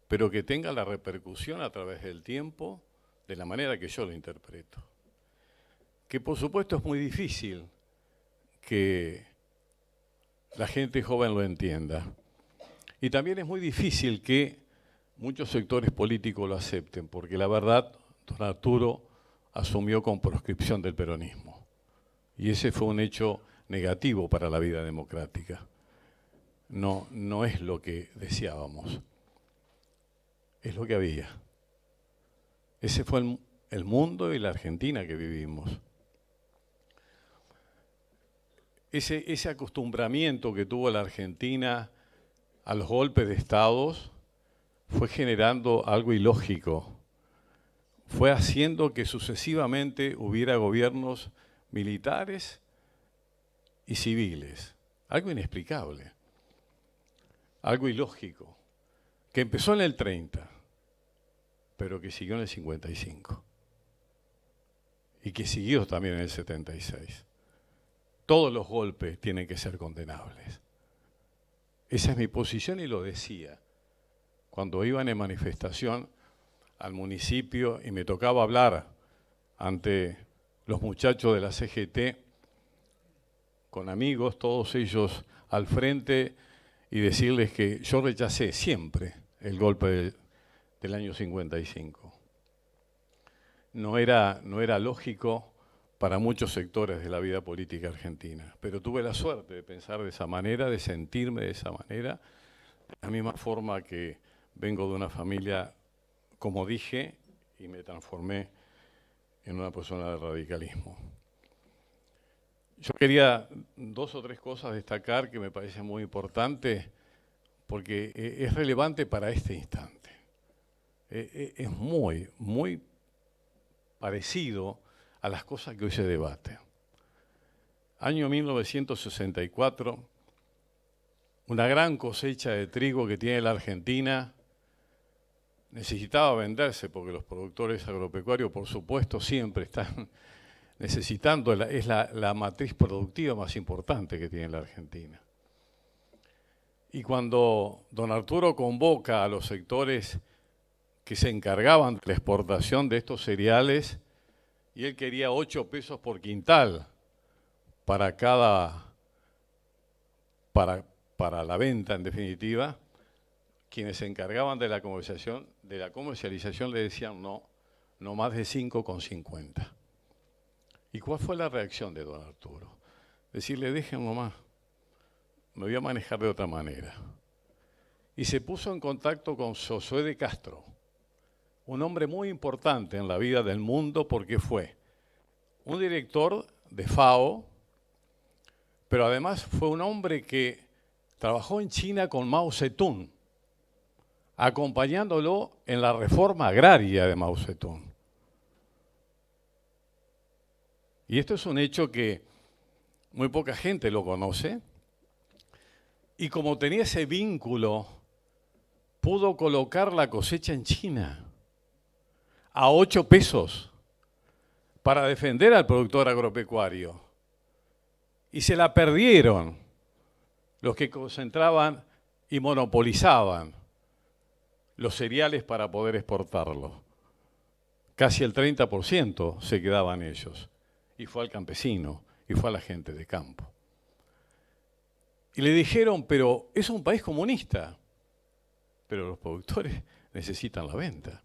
[SPEAKER 6] pero que tenga la repercusión a través del tiempo de la manera que yo lo interpreto. Que por supuesto es muy difícil que la gente joven lo entienda. Y también es muy difícil que muchos sectores políticos lo acepten, porque la verdad, don Arturo asumió con proscripción del peronismo. Y ese fue un hecho negativo para la vida democrática. No es lo que deseábamos, es lo que había. Ese fue el mundo y la Argentina que vivimos. Ese acostumbramiento que tuvo la Argentina a los golpes de estados fue generando algo ilógico. Fue haciendo que sucesivamente hubiera gobiernos militares y civiles. Algo inexplicable, algo ilógico, que empezó en el 30, pero que siguió en el 55 y que siguió también en el 76. Todos los golpes tienen que ser condenables. Esa es mi posición y lo decía. Cuando iban en manifestación al municipio y me tocaba hablar ante los muchachos de la CGT, con amigos, todos ellos al frente, y decirles que yo rechacé siempre el golpe del año 55. No era lógico para muchos sectores de la vida política argentina, pero tuve la suerte de pensar de esa manera, de sentirme de esa manera, de la misma forma que vengo de una familia, como dije, y me transformé en una persona de radicalismo. Yo quería 2 o 3 cosas destacar que me parecen muy importantes, porque es relevante para este instante. Es muy, muy parecido a las cosas que hoy se debaten. Año 1964, una gran cosecha de trigo que tiene la Argentina, necesitaba venderse porque los productores agropecuarios, por supuesto, siempre están necesitando, es la matriz productiva más importante que tiene la Argentina. Y cuando don Arturo convoca a los sectores que se encargaban de la exportación de estos cereales, y él quería 8 pesos por quintal para la venta en definitiva, quienes se encargaban de la comercialización le decían no más de 5,50. ¿Y cuál fue la reacción de don Arturo? Decirle, dejen nomás, me voy a manejar de otra manera. Y se puso en contacto con Josué de Castro, un hombre muy importante en la vida del mundo porque fue un director de FAO, pero además fue un hombre que trabajó en China con Mao Zedong, acompañándolo en la reforma agraria de Mao Zedong. Y esto es un hecho que muy poca gente lo conoce, y como tenía ese vínculo, pudo colocar la cosecha en China a 8 pesos para defender al productor agropecuario. Y se la perdieron los que concentraban y monopolizaban los cereales para poder exportarlos. Casi el 30% se quedaban ellos. Y fue al campesino, y fue a la gente de campo. Y le dijeron, pero es un país comunista, pero los productores necesitan la venta.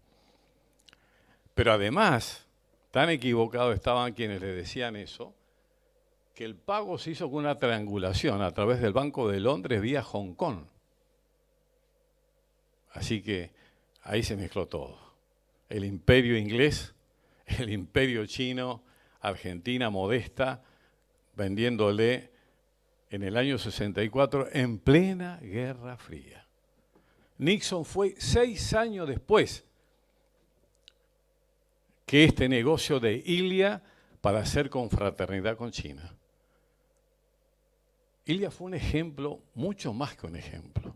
[SPEAKER 6] Pero además, tan equivocados estaban quienes le decían eso, que el pago se hizo con una triangulación a través del Banco de Londres vía Hong Kong. Así que ahí se mezcló todo. El imperio inglés, el imperio chino, Argentina modesta, vendiéndole en el año 64 en plena Guerra Fría. Nixon fue 6 años después que este negocio de Ilia para hacer confraternidad con China. Ilia fue un ejemplo, mucho más que un ejemplo.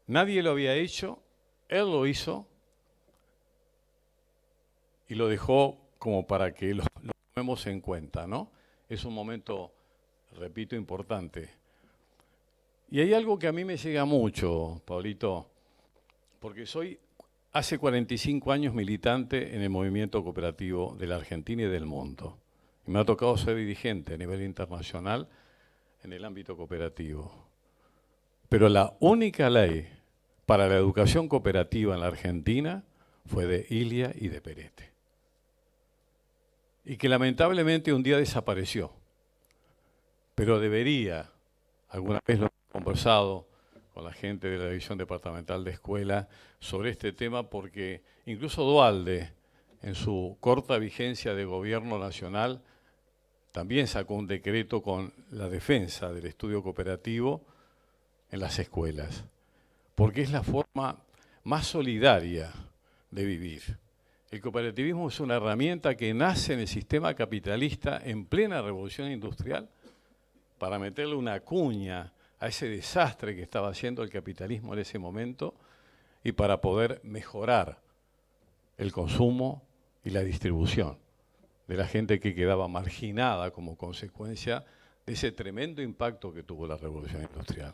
[SPEAKER 6] Nadie lo había hecho, él lo hizo y lo dejó como para que lo tomemos en cuenta, ¿no? Es un momento, repito, importante. Y hay algo que a mí me llega mucho, Pablito, porque soy hace 45 años militante en el movimiento cooperativo de la Argentina y del mundo. Y me ha tocado ser dirigente a nivel internacional en el ámbito cooperativo. Pero la única ley para la educación cooperativa en la Argentina fue de Ilia y de Perete. Y que lamentablemente un día desapareció. Pero debería, alguna vez lo he conversado con la gente de la División Departamental de Escuela sobre este tema, porque incluso Duhalde, en su corta vigencia de gobierno nacional, también sacó un decreto con la defensa del estudio cooperativo en las escuelas, porque es la forma más solidaria de vivir. El cooperativismo es una herramienta que nace en el sistema capitalista en plena revolución industrial para meterle una cuña a ese desastre que estaba haciendo el capitalismo en ese momento y para poder mejorar el consumo y la distribución de la gente que quedaba marginada como consecuencia de ese tremendo impacto que tuvo la revolución industrial.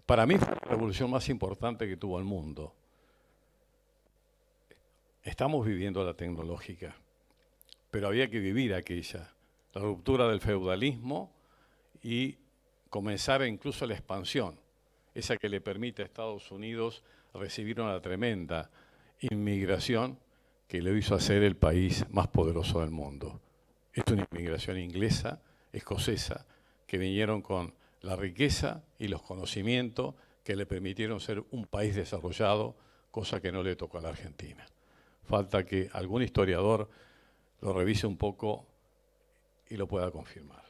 [SPEAKER 6] Para mí fue la revolución más importante que tuvo el mundo. Estamos viviendo la tecnológica, pero había que vivir aquella, la ruptura del feudalismo y comenzar incluso la expansión, esa que le permite a Estados Unidos recibir una tremenda inmigración que le hizo hacer el país más poderoso del mundo. Es una inmigración inglesa, escocesa, que vinieron con la riqueza y los conocimientos que le permitieron ser un país desarrollado, cosa que no le tocó a la Argentina. Falta que algún historiador lo revise un poco y lo pueda confirmar.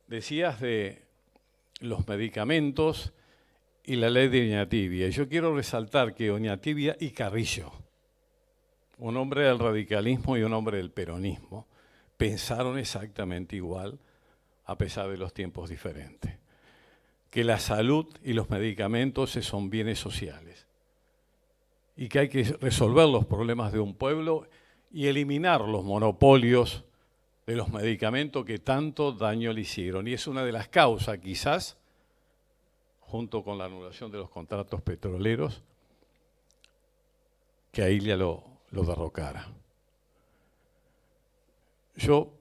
[SPEAKER 6] Decías de los medicamentos y la ley de Oñatibia. Yo quiero resaltar que Oñatibia y Carrillo, un hombre del radicalismo y un hombre del peronismo, pensaron exactamente igual a pesar de los tiempos diferentes. que la salud y los medicamentos son bienes sociales y que hay que resolver los problemas de un pueblo y eliminar los monopolios de los medicamentos que tanto daño le hicieron. Y es una de las causas, quizás, junto con la anulación de los contratos petroleros, que a Ilia lo derrocara. Yo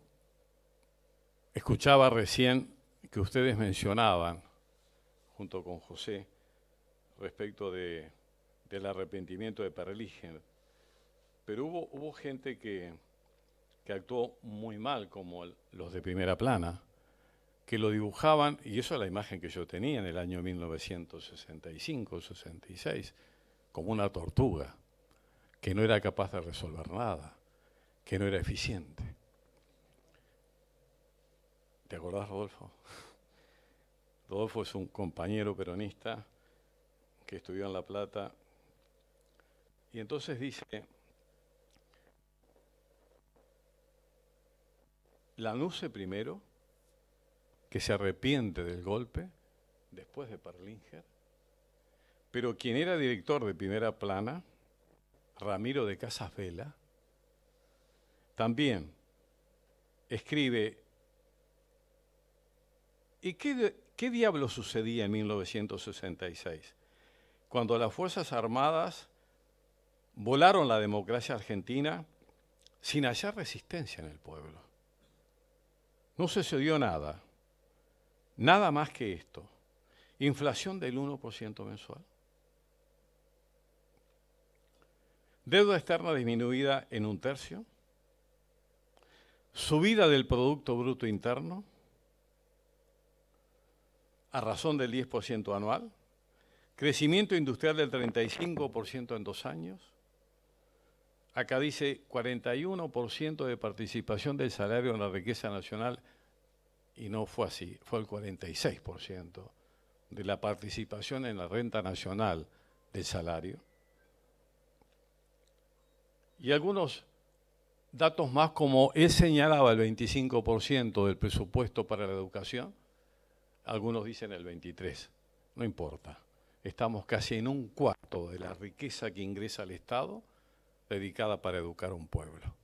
[SPEAKER 6] escuchaba recién que ustedes mencionaban, junto con José, respecto del arrepentimiento de Perligen, pero hubo gente que actuó muy mal, como los de Primera Plana, que lo dibujaban, y eso es la imagen que yo tenía en el año 1965-66, como una tortuga, que no era capaz de resolver nada, que no era eficiente. ¿Te acordás, Rodolfo? Rodolfo es un compañero peronista que estudió en La Plata, y entonces dice: Lanusse primero, que se arrepiente del golpe, después de Perlinger, pero quien era director de Primera Plana, Ramiro de Casas Vela, también escribe: ¿y qué diablo sucedía en 1966? Cuando las Fuerzas Armadas volaron la democracia argentina sin hallar resistencia en el pueblo. No sucedió nada, nada más que esto: inflación del 1% mensual, deuda externa disminuida en 1/3, subida del Producto Bruto Interno a razón del 10% anual, crecimiento industrial del 35% en 2 años. Acá dice 41% de participación del salario en la riqueza nacional, y no fue así, fue el 46% de la participación en la renta nacional del salario. Y algunos datos más, como él señalaba el 25% del presupuesto para la educación, algunos dicen el 23%, no importa. Estamos casi en 1/4 de la riqueza que ingresa al Estado dedicada para educar a un pueblo.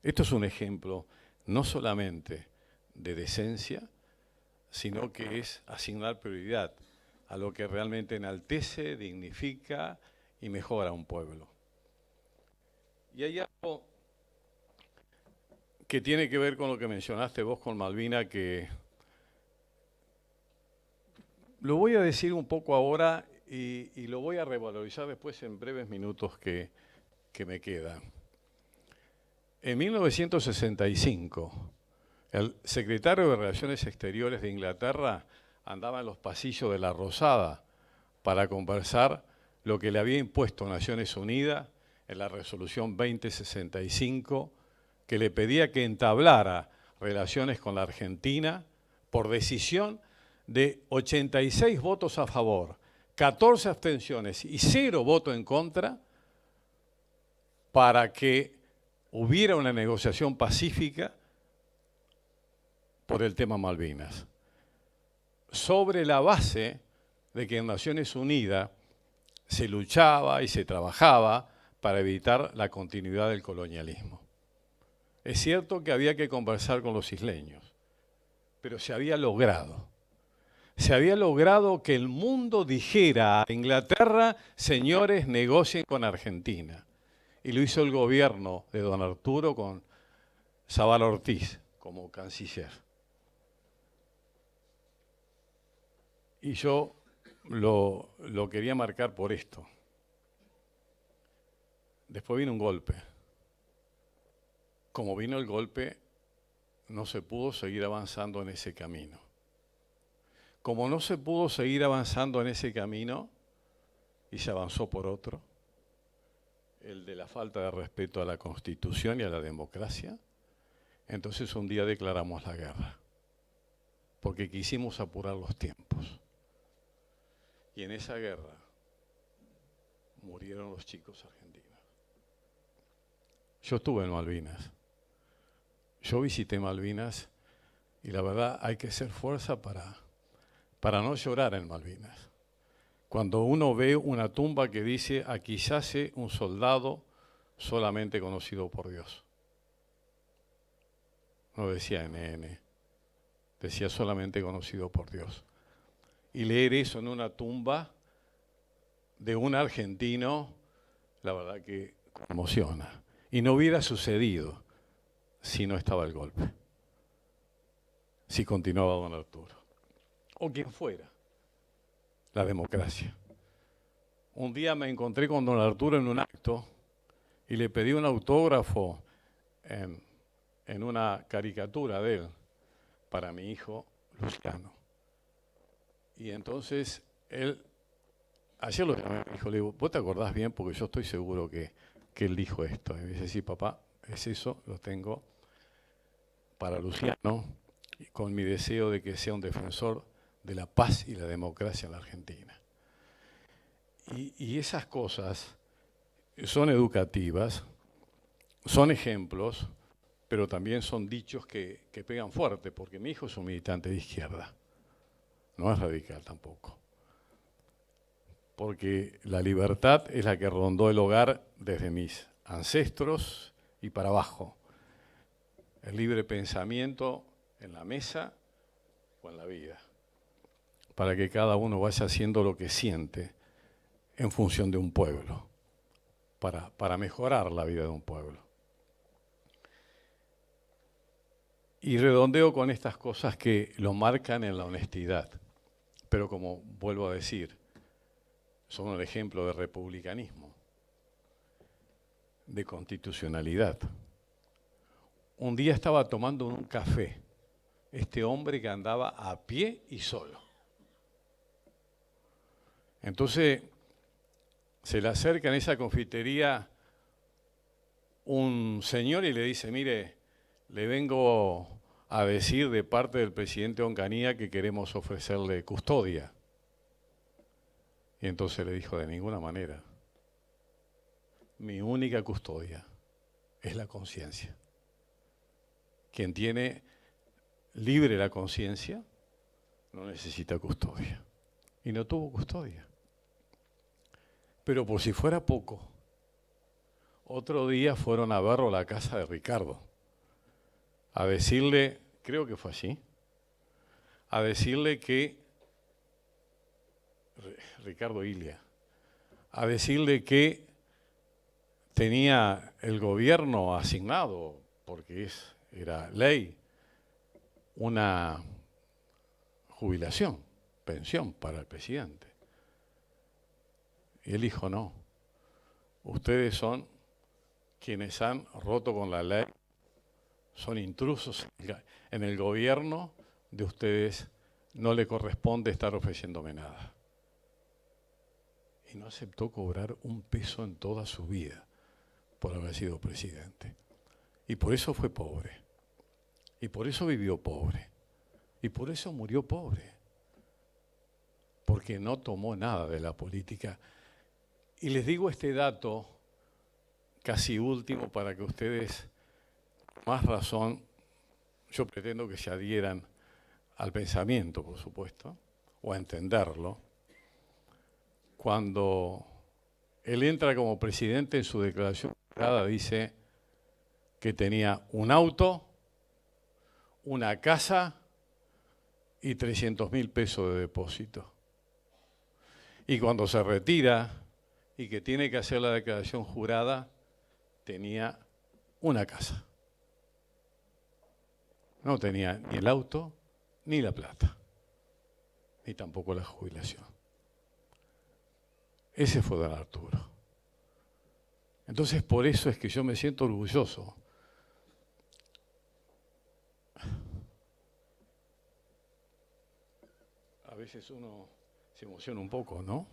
[SPEAKER 6] Esto es un ejemplo no solamente de decencia, sino que es asignar prioridad a lo que realmente enaltece, dignifica y mejora a un pueblo. Y hay algo que tiene que ver con lo que mencionaste vos con Malvina, que lo voy a decir un poco ahora y lo voy a revalorizar después en breves minutos que me quedan. En 1965, el secretario de Relaciones Exteriores de Inglaterra andaba en los pasillos de la Rosada para conversar lo que le había impuesto Naciones Unidas en la resolución 2065, que le pedía que entablara relaciones con la Argentina por decisión de 86 votos a favor, 14 abstenciones y 0 votos en contra, para que hubiera una negociación pacífica por el tema Malvinas, sobre la base de que en Naciones Unidas se luchaba y se trabajaba para evitar la continuidad del colonialismo. Es cierto que había que conversar con los isleños, pero se había logrado. Se había logrado que el mundo dijera a Inglaterra: señores, negocien con Argentina. Y lo hizo el gobierno de don Arturo con Zavala Ortiz como canciller. Y yo lo quería marcar por esto. Después vino un golpe. Como vino el golpe, no se pudo seguir avanzando en ese camino. Como no se pudo seguir avanzando en ese camino y se avanzó por otro, el de la falta de respeto a la Constitución y a la democracia, entonces un día declaramos la guerra, porque quisimos apurar los tiempos. Y en esa guerra murieron los chicos argentinos. Yo estuve en Malvinas. Yo visité Malvinas y la verdad hay que hacer fuerza para para no llorar en Malvinas. Cuando uno ve una tumba que dice, aquí yace un soldado solamente conocido por Dios. No decía NN, decía solamente conocido por Dios. Y leer eso en una tumba de un argentino, la verdad que emociona. Y no hubiera sucedido si no estaba el golpe, si continuaba don Arturo, o quien fuera, la democracia. Un día me encontré con don Arturo en un acto y le pedí un autógrafo en una caricatura de él para mi hijo Luciano. Y entonces él, ayer lo llamé, me dijo, le digo, ¿vos te acordás bien? Porque yo estoy seguro que él dijo esto. Y me dice, sí, papá, es eso, lo tengo para Luciano, y con mi deseo de que sea un defensor de la paz y la democracia en la Argentina. Y esas cosas son educativas, son ejemplos, pero también son dichos que pegan fuerte, porque mi hijo es un militante de izquierda, no es radical tampoco. Porque la libertad es la que rondó el hogar desde mis ancestros y para abajo. El libre pensamiento en la mesa o en la vida, para que cada uno vaya haciendo lo que siente en función de un pueblo, para mejorar la vida de un pueblo. Y redondeo con estas cosas que lo marcan en la honestidad, pero como vuelvo a decir, son un ejemplo de republicanismo, de constitucionalidad. Un día estaba tomando un café, este hombre que andaba a pie y solo. Entonces se le acerca en esa confitería un señor y le dice, mire, le vengo a decir de parte del presidente Onganía que queremos ofrecerle custodia. Y entonces le dijo, de ninguna manera. Mi única custodia es la conciencia. Quien tiene libre la conciencia no necesita custodia. Y no tuvo custodia. Pero por si fuera poco, otro día fueron a verlo a la casa de Ricardo, a decirle, creo que fue así, a decirle que, Ricardo Ilia, a decirle que tenía el gobierno asignado, porque era ley, una jubilación, pensión para el presidente. Y él dijo, no, ustedes son quienes han roto con la ley, son intrusos en el gobierno de ustedes, no le corresponde estar ofreciéndome nada. Y no aceptó cobrar un peso en toda su vida por haber sido presidente. Y por eso fue pobre. Y por eso vivió pobre. Y por eso murió pobre. Porque no tomó nada de la política. Y les digo este dato casi último para que ustedes, más razón, yo pretendo que se adhieran al pensamiento, por supuesto, o a entenderlo. Cuando él entra como presidente, en su declaración dice que tenía un auto, una casa y 300.000 pesos de depósito. Y cuando se retira y que tiene que hacer la declaración jurada, tenía una casa. No tenía ni el auto, ni la plata, ni tampoco la jubilación. Ese fue don Arturo. Entonces, por eso es que yo me siento orgulloso. A veces uno se emociona un poco, ¿no?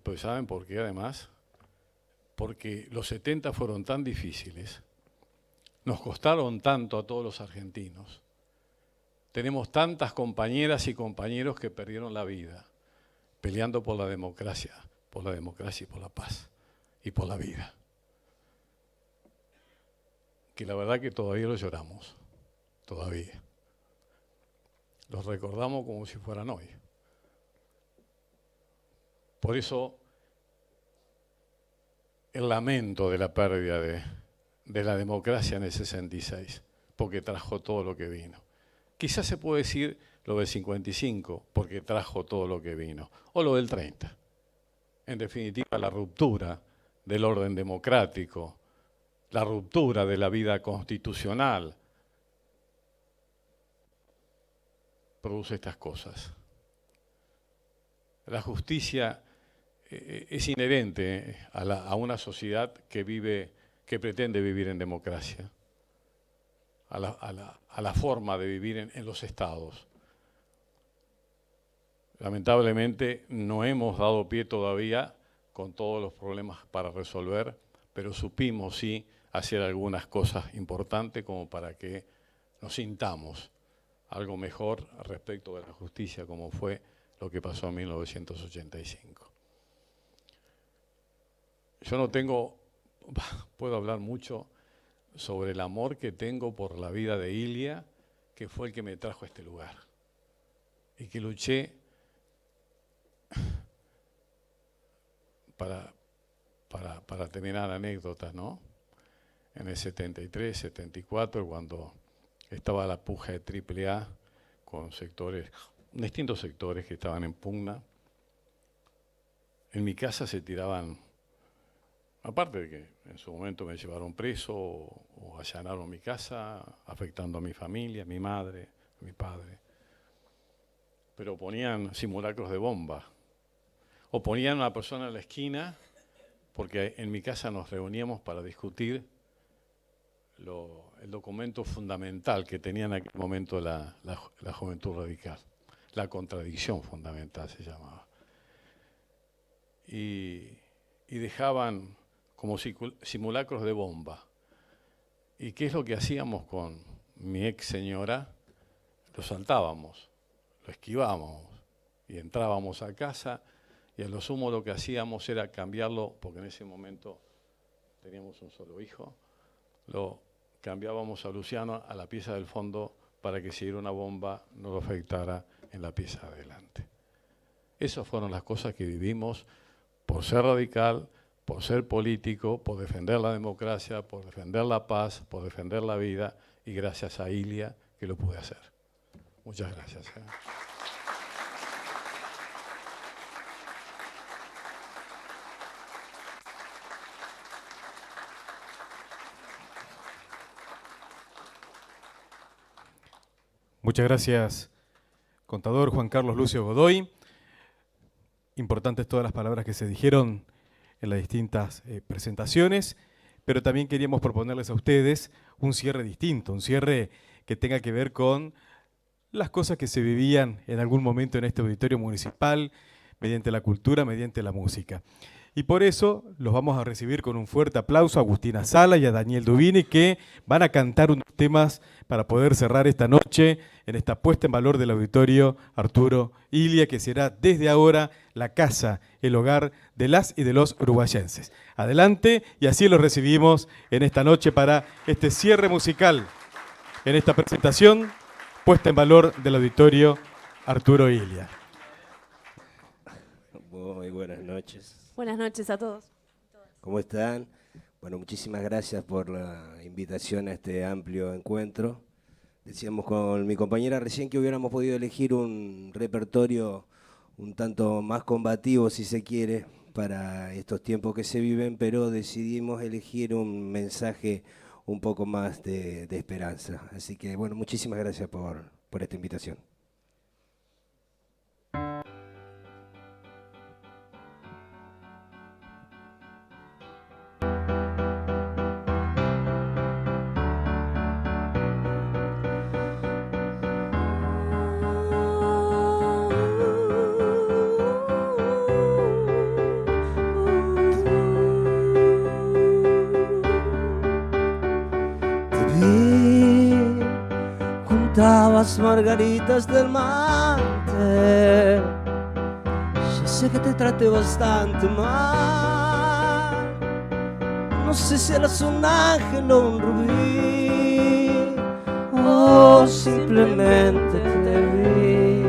[SPEAKER 6] Pues ¿saben por qué además? Porque los 70 fueron tan difíciles, nos costaron tanto a todos los argentinos. Tenemos tantas compañeras y compañeros que perdieron la vida peleando por la democracia y por la paz y por la vida. Que la verdad que todavía lo lloramos, todavía. los recordamos como si fueran hoy. Por eso el lamento de la pérdida de la democracia en el 66, porque trajo todo lo que vino. Quizás se puede decir lo del 55, porque trajo todo lo que vino, o lo del 30. En definitiva, la ruptura del orden democrático, la ruptura de la vida constitucional, produce estas cosas. La justicia es inherente a una sociedad que pretende vivir en democracia, a la forma de vivir en los estados. Lamentablemente no hemos dado pie todavía con todos los problemas para resolver, pero supimos sí hacer algunas cosas importantes como para que nos sintamos algo mejor respecto de la justicia, como fue lo que pasó en 1985. Yo no puedo hablar mucho sobre el amor que tengo por la vida de Ilia, que fue el que me trajo a este lugar. Y que luché para terminar anécdotas, ¿no? En el 73, 74, cuando estaba la puja de AAA con distintos sectores que estaban en pugna. En mi casa se tiraban, aparte de que en su momento me llevaron preso o allanaron mi casa, afectando a mi familia, a mi madre, a mi padre. Pero ponían simulacros de bomba. O ponían a una persona en la esquina, porque en mi casa nos reuníamos para discutir el documento fundamental que tenía en aquel momento la Juventud Radical. La contradicción fundamental se llamaba. Y dejaban como simulacros de bomba. ¿Y qué es lo que hacíamos con mi ex señora? Lo saltábamos, lo esquivábamos y entrábamos a casa y a lo sumo lo que hacíamos era cambiarlo, porque en ese momento teníamos un solo hijo, lo cambiábamos a Luciano a la pieza del fondo para que si era una bomba no lo afectara en la pieza de adelante. Esas fueron las cosas que vivimos por ser radical, por ser político, por defender la democracia, por defender la paz, por defender la vida, y gracias a Ilia que lo pude hacer. Muchas gracias.
[SPEAKER 1] Muchas gracias, contador Juan Carlos Lucio Godoy. Importantes todas las palabras que se dijeron en las distintas presentaciones, pero también queríamos proponerles a ustedes un cierre distinto, un cierre que tenga que ver con las cosas que se vivían en algún momento en este auditorio municipal, mediante la cultura, mediante la música. Y por eso los vamos a recibir con un fuerte aplauso a Agustina Sala y a Daniel Dubini, que van a cantar unos temas para poder cerrar esta noche en esta puesta en valor del auditorio Arturo Ilia, que será desde ahora la casa, el hogar de las y de los uruguayenses. Adelante, y así los recibimos en esta noche para este cierre musical, en esta presentación puesta en valor del auditorio Arturo Ilia.
[SPEAKER 7] Muy buenas noches.
[SPEAKER 8] Buenas noches a todos.
[SPEAKER 7] ¿Cómo están? Bueno, muchísimas gracias por la invitación a este amplio encuentro. Decíamos con mi compañera recién que hubiéramos podido elegir un repertorio un tanto más combativo, si se quiere, para estos tiempos que se viven, pero decidimos elegir un mensaje un poco más de esperanza. Así que, bueno, muchísimas gracias por esta invitación. Juntabas margaritas del mante. Ya sé que te traté bastante mal. No sé si eras un ángel o un rubí, o simplemente te vi.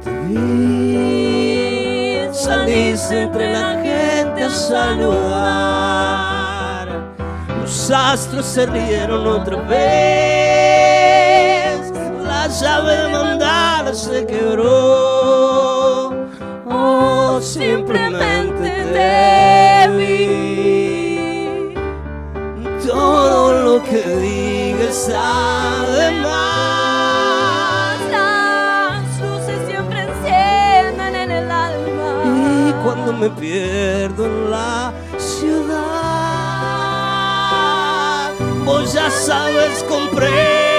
[SPEAKER 7] Te vi, saliste entre la gente a saludar. Los astros se rieron otra vez. La llave de mandala se quebró. Oh, simplemente te vi. Todo lo que digas además.
[SPEAKER 8] Las luces siempre encienden en el alma.
[SPEAKER 7] Y cuando me pierdo en la ciudad, vos ya sabes comprender.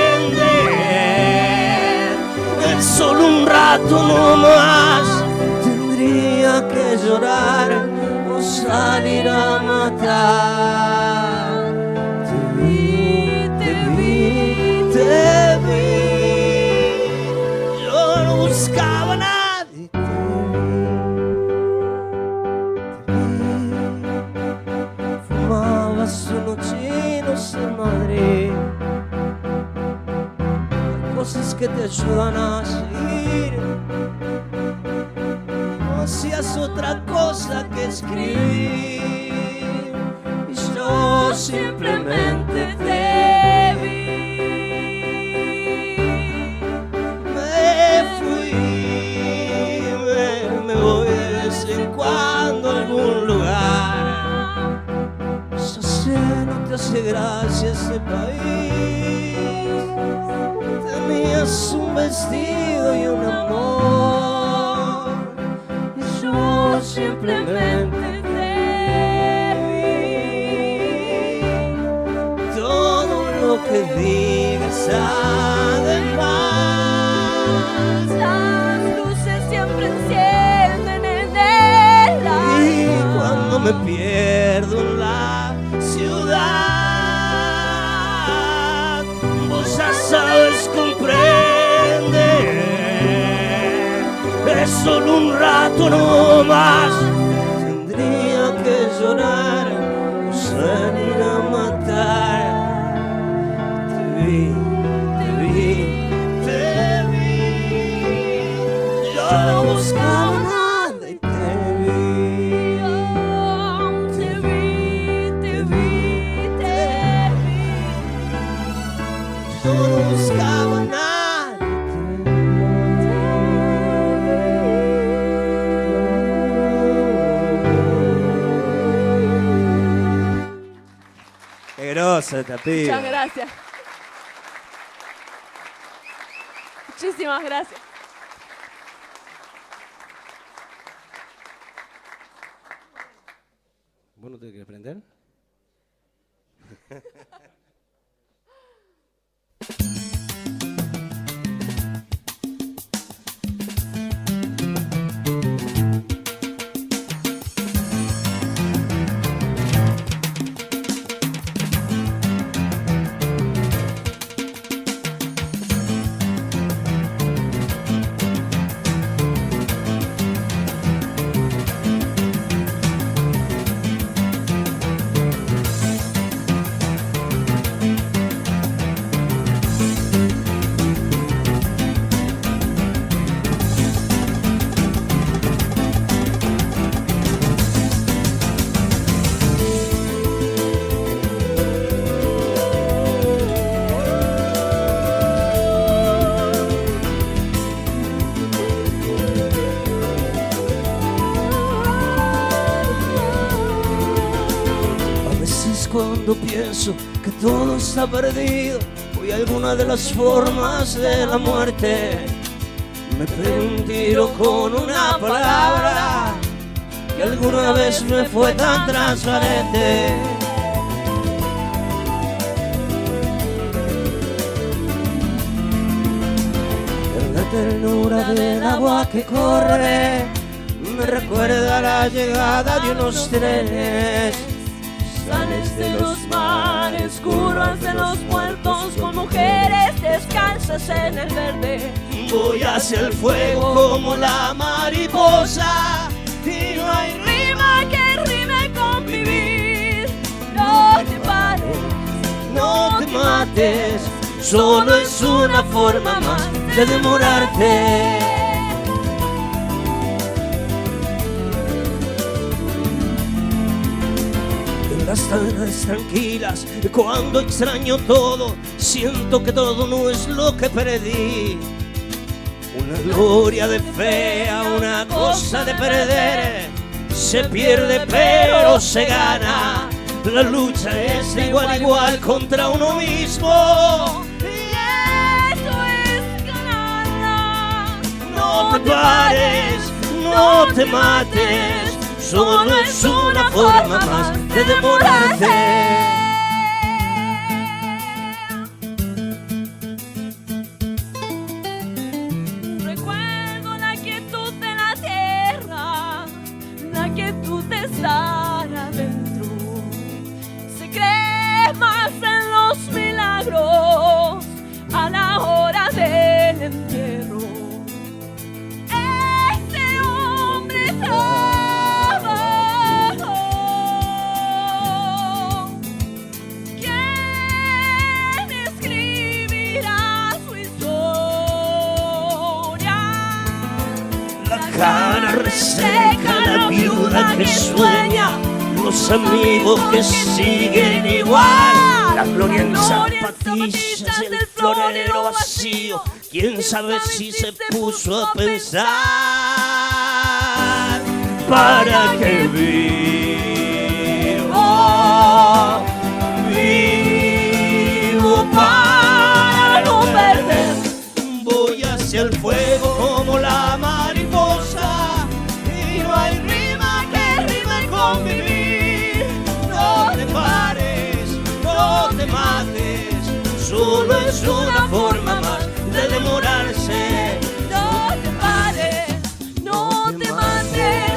[SPEAKER 7] En solo un rato no más tendría que llorar o salir a matar. Te vi, te vi, te vi. Yo no buscaba a nadie. Te vi. Fumabas unos chinos en Madrid. Hay cosas que te ayudan a seguir. No hacías otra cosa que escribir. Y yo simplemente te vi. Me fui, me voy de vez en cuando a algún lugar. Yo sé, no te hace gracia ese país. Tenías un vestido y un amor. Y yo simplemente te vi. Todo lo que digas además.
[SPEAKER 8] Las luces siempre encienden en el alma.
[SPEAKER 7] Y cuando me pierdo en la ciudad, vos ya sabes comprender. Es solo un rato no más. Tendría que llorar o salir a matar. Te vi, te vi, te vi. Yo no buscaba nada y te vi.
[SPEAKER 8] Te vi, te vi, te vi.
[SPEAKER 7] Yo no buscaba nada. Qué grosa esta piba.
[SPEAKER 8] Muchas gracias. Muchísimas gracias.
[SPEAKER 7] ¿Vos no te querés prender? Cuando pienso que todo está perdido, voy a alguna de las formas de la muerte. Me pego un tiro con una palabra que alguna vez me fue tan transparente. La ternura del agua que corre me recuerda la llegada de unos trenes.
[SPEAKER 8] Sales de los mares, curvas de los puertos, con mujeres descalzas en el verde.
[SPEAKER 7] Voy hacia el fuego como la mariposa y no hay
[SPEAKER 8] Rima que rime con vivir. No te pares,
[SPEAKER 7] no te mates, solo es una forma más de demorarte. En las tardes tranquilas, cuando extraño todo, siento que todo no es lo que perdí. Una gloria de fea, una cosa de perder. Se pierde pero se gana. La lucha es de igual a igual contra uno mismo.
[SPEAKER 8] Y eso es ganarla.
[SPEAKER 7] No te pares, no te mates, solo es una forma más de demorarte.
[SPEAKER 8] Recuerdo la quietud de la tierra, la quietud de estar adentro. Se cree más en los milagros a la hora del entierro. Ese hombre trabajó. ¿Quién escribirá su historia?
[SPEAKER 7] La cara reseca, la viuda que sueña, los amigos que siguen igual. La gloria en zapatillas, el florero vacío. Quién sabe si se puso a pensar. ¿Para qué vivo? Vivo para no perder. Voy hacia el fuego como la mariposa y no hay rima que rime con vivir. No te pares, no te mates, solo es una forma más de demorarse.
[SPEAKER 8] No te pares, no te mates,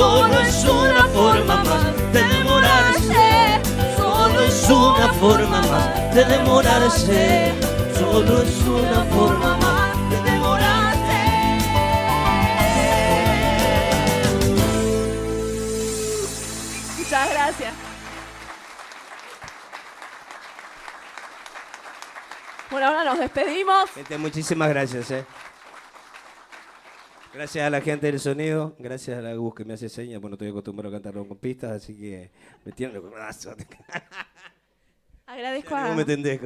[SPEAKER 7] Solo es una forma más de demorarse. Solo es una forma más de demorarse. Solo es una forma más de demorarse.
[SPEAKER 8] Muchas gracias. Bueno, ahora nos despedimos.
[SPEAKER 7] Gente, muchísimas gracias. Gracias a la gente del sonido, gracias a la Gus que me hace señas. Bueno, estoy acostumbrado a cantarlo con pistas, así que me tienen los brazos.
[SPEAKER 8] Agradezco
[SPEAKER 7] No
[SPEAKER 8] a...
[SPEAKER 7] me entendés.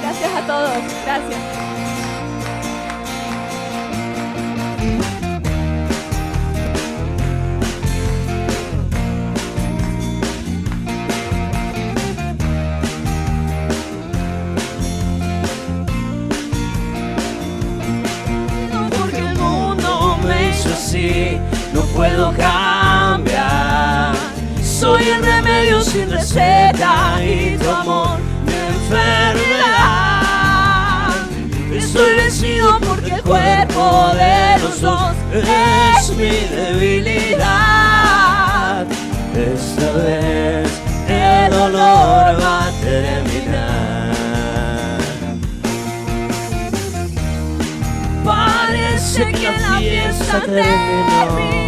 [SPEAKER 8] Gracias a todos. Gracias.
[SPEAKER 7] Porque el mundo me hizo así, no puedo cambiar. Soy el remedio sin receta y tu amor mi enfermedad. Estoy vencido porque el cuerpo de los dos es mi debilidad. Esta vez el dolor va a terminar. Parece que la fiesta terminó.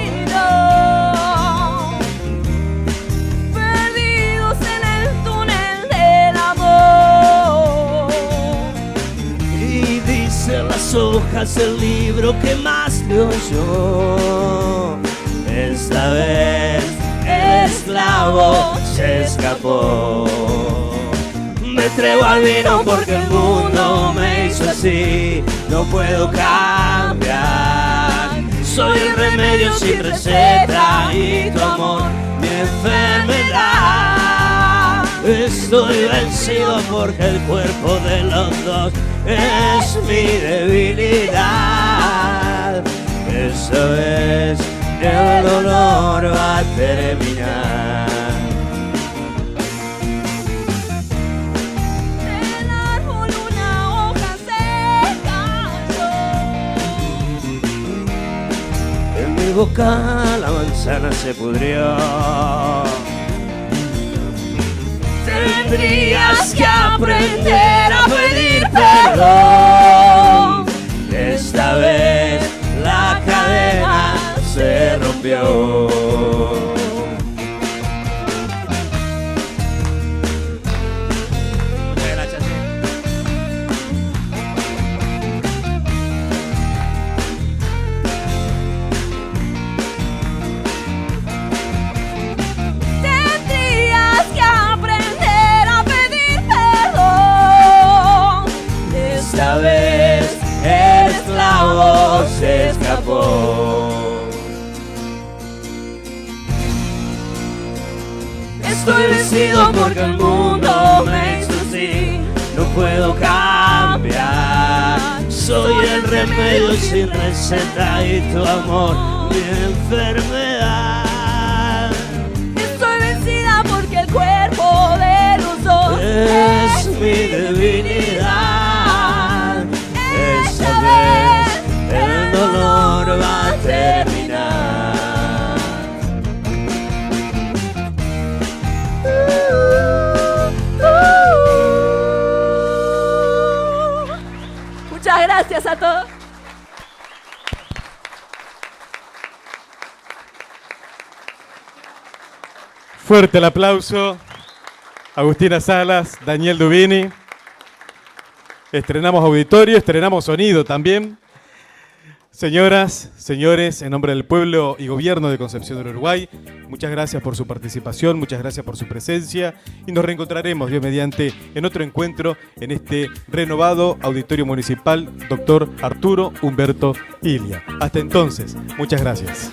[SPEAKER 8] Perdidos en el túnel del amor.
[SPEAKER 7] Y dicen las hojas del libro que más leo yo. Esta vez el esclavo se escapó. Me entrego al vino porque el mundo me hizo así. No puedo cambiar. Soy el remedio sin receta y tu amor mi enfermedad. Estoy vencido porque el cuerpo de los dos es mi debilidad. Esta vez el dolor va a terminar.
[SPEAKER 8] Del árbol una hoja se cayó.
[SPEAKER 7] En mi boca la manzana se pudrió. Tendrías que aprender a pedir perdón. Esta vez la cadena se rompió.
[SPEAKER 8] porque el mundo me hizo así, no puedo cambiar. Soy el remedio sin receta y tu amor mi enfermedad. Estoy vencida porque el cuerpo de los dos es mi debilidad. Esta vez el dolor va a terminar. Muchas gracias a todos.
[SPEAKER 1] Fuerte el aplauso. Agustina Salas, Daniel Duvini. Estrenamos auditorio, estrenamos sonido también. Señoras, señores, en nombre del pueblo y gobierno de Concepción del Uruguay, muchas gracias por su participación, muchas gracias por su presencia y nos reencontraremos, Dios mediante, en otro encuentro en este renovado Auditorio Municipal Dr. Arturo Humberto Ilia. Hasta entonces, muchas gracias.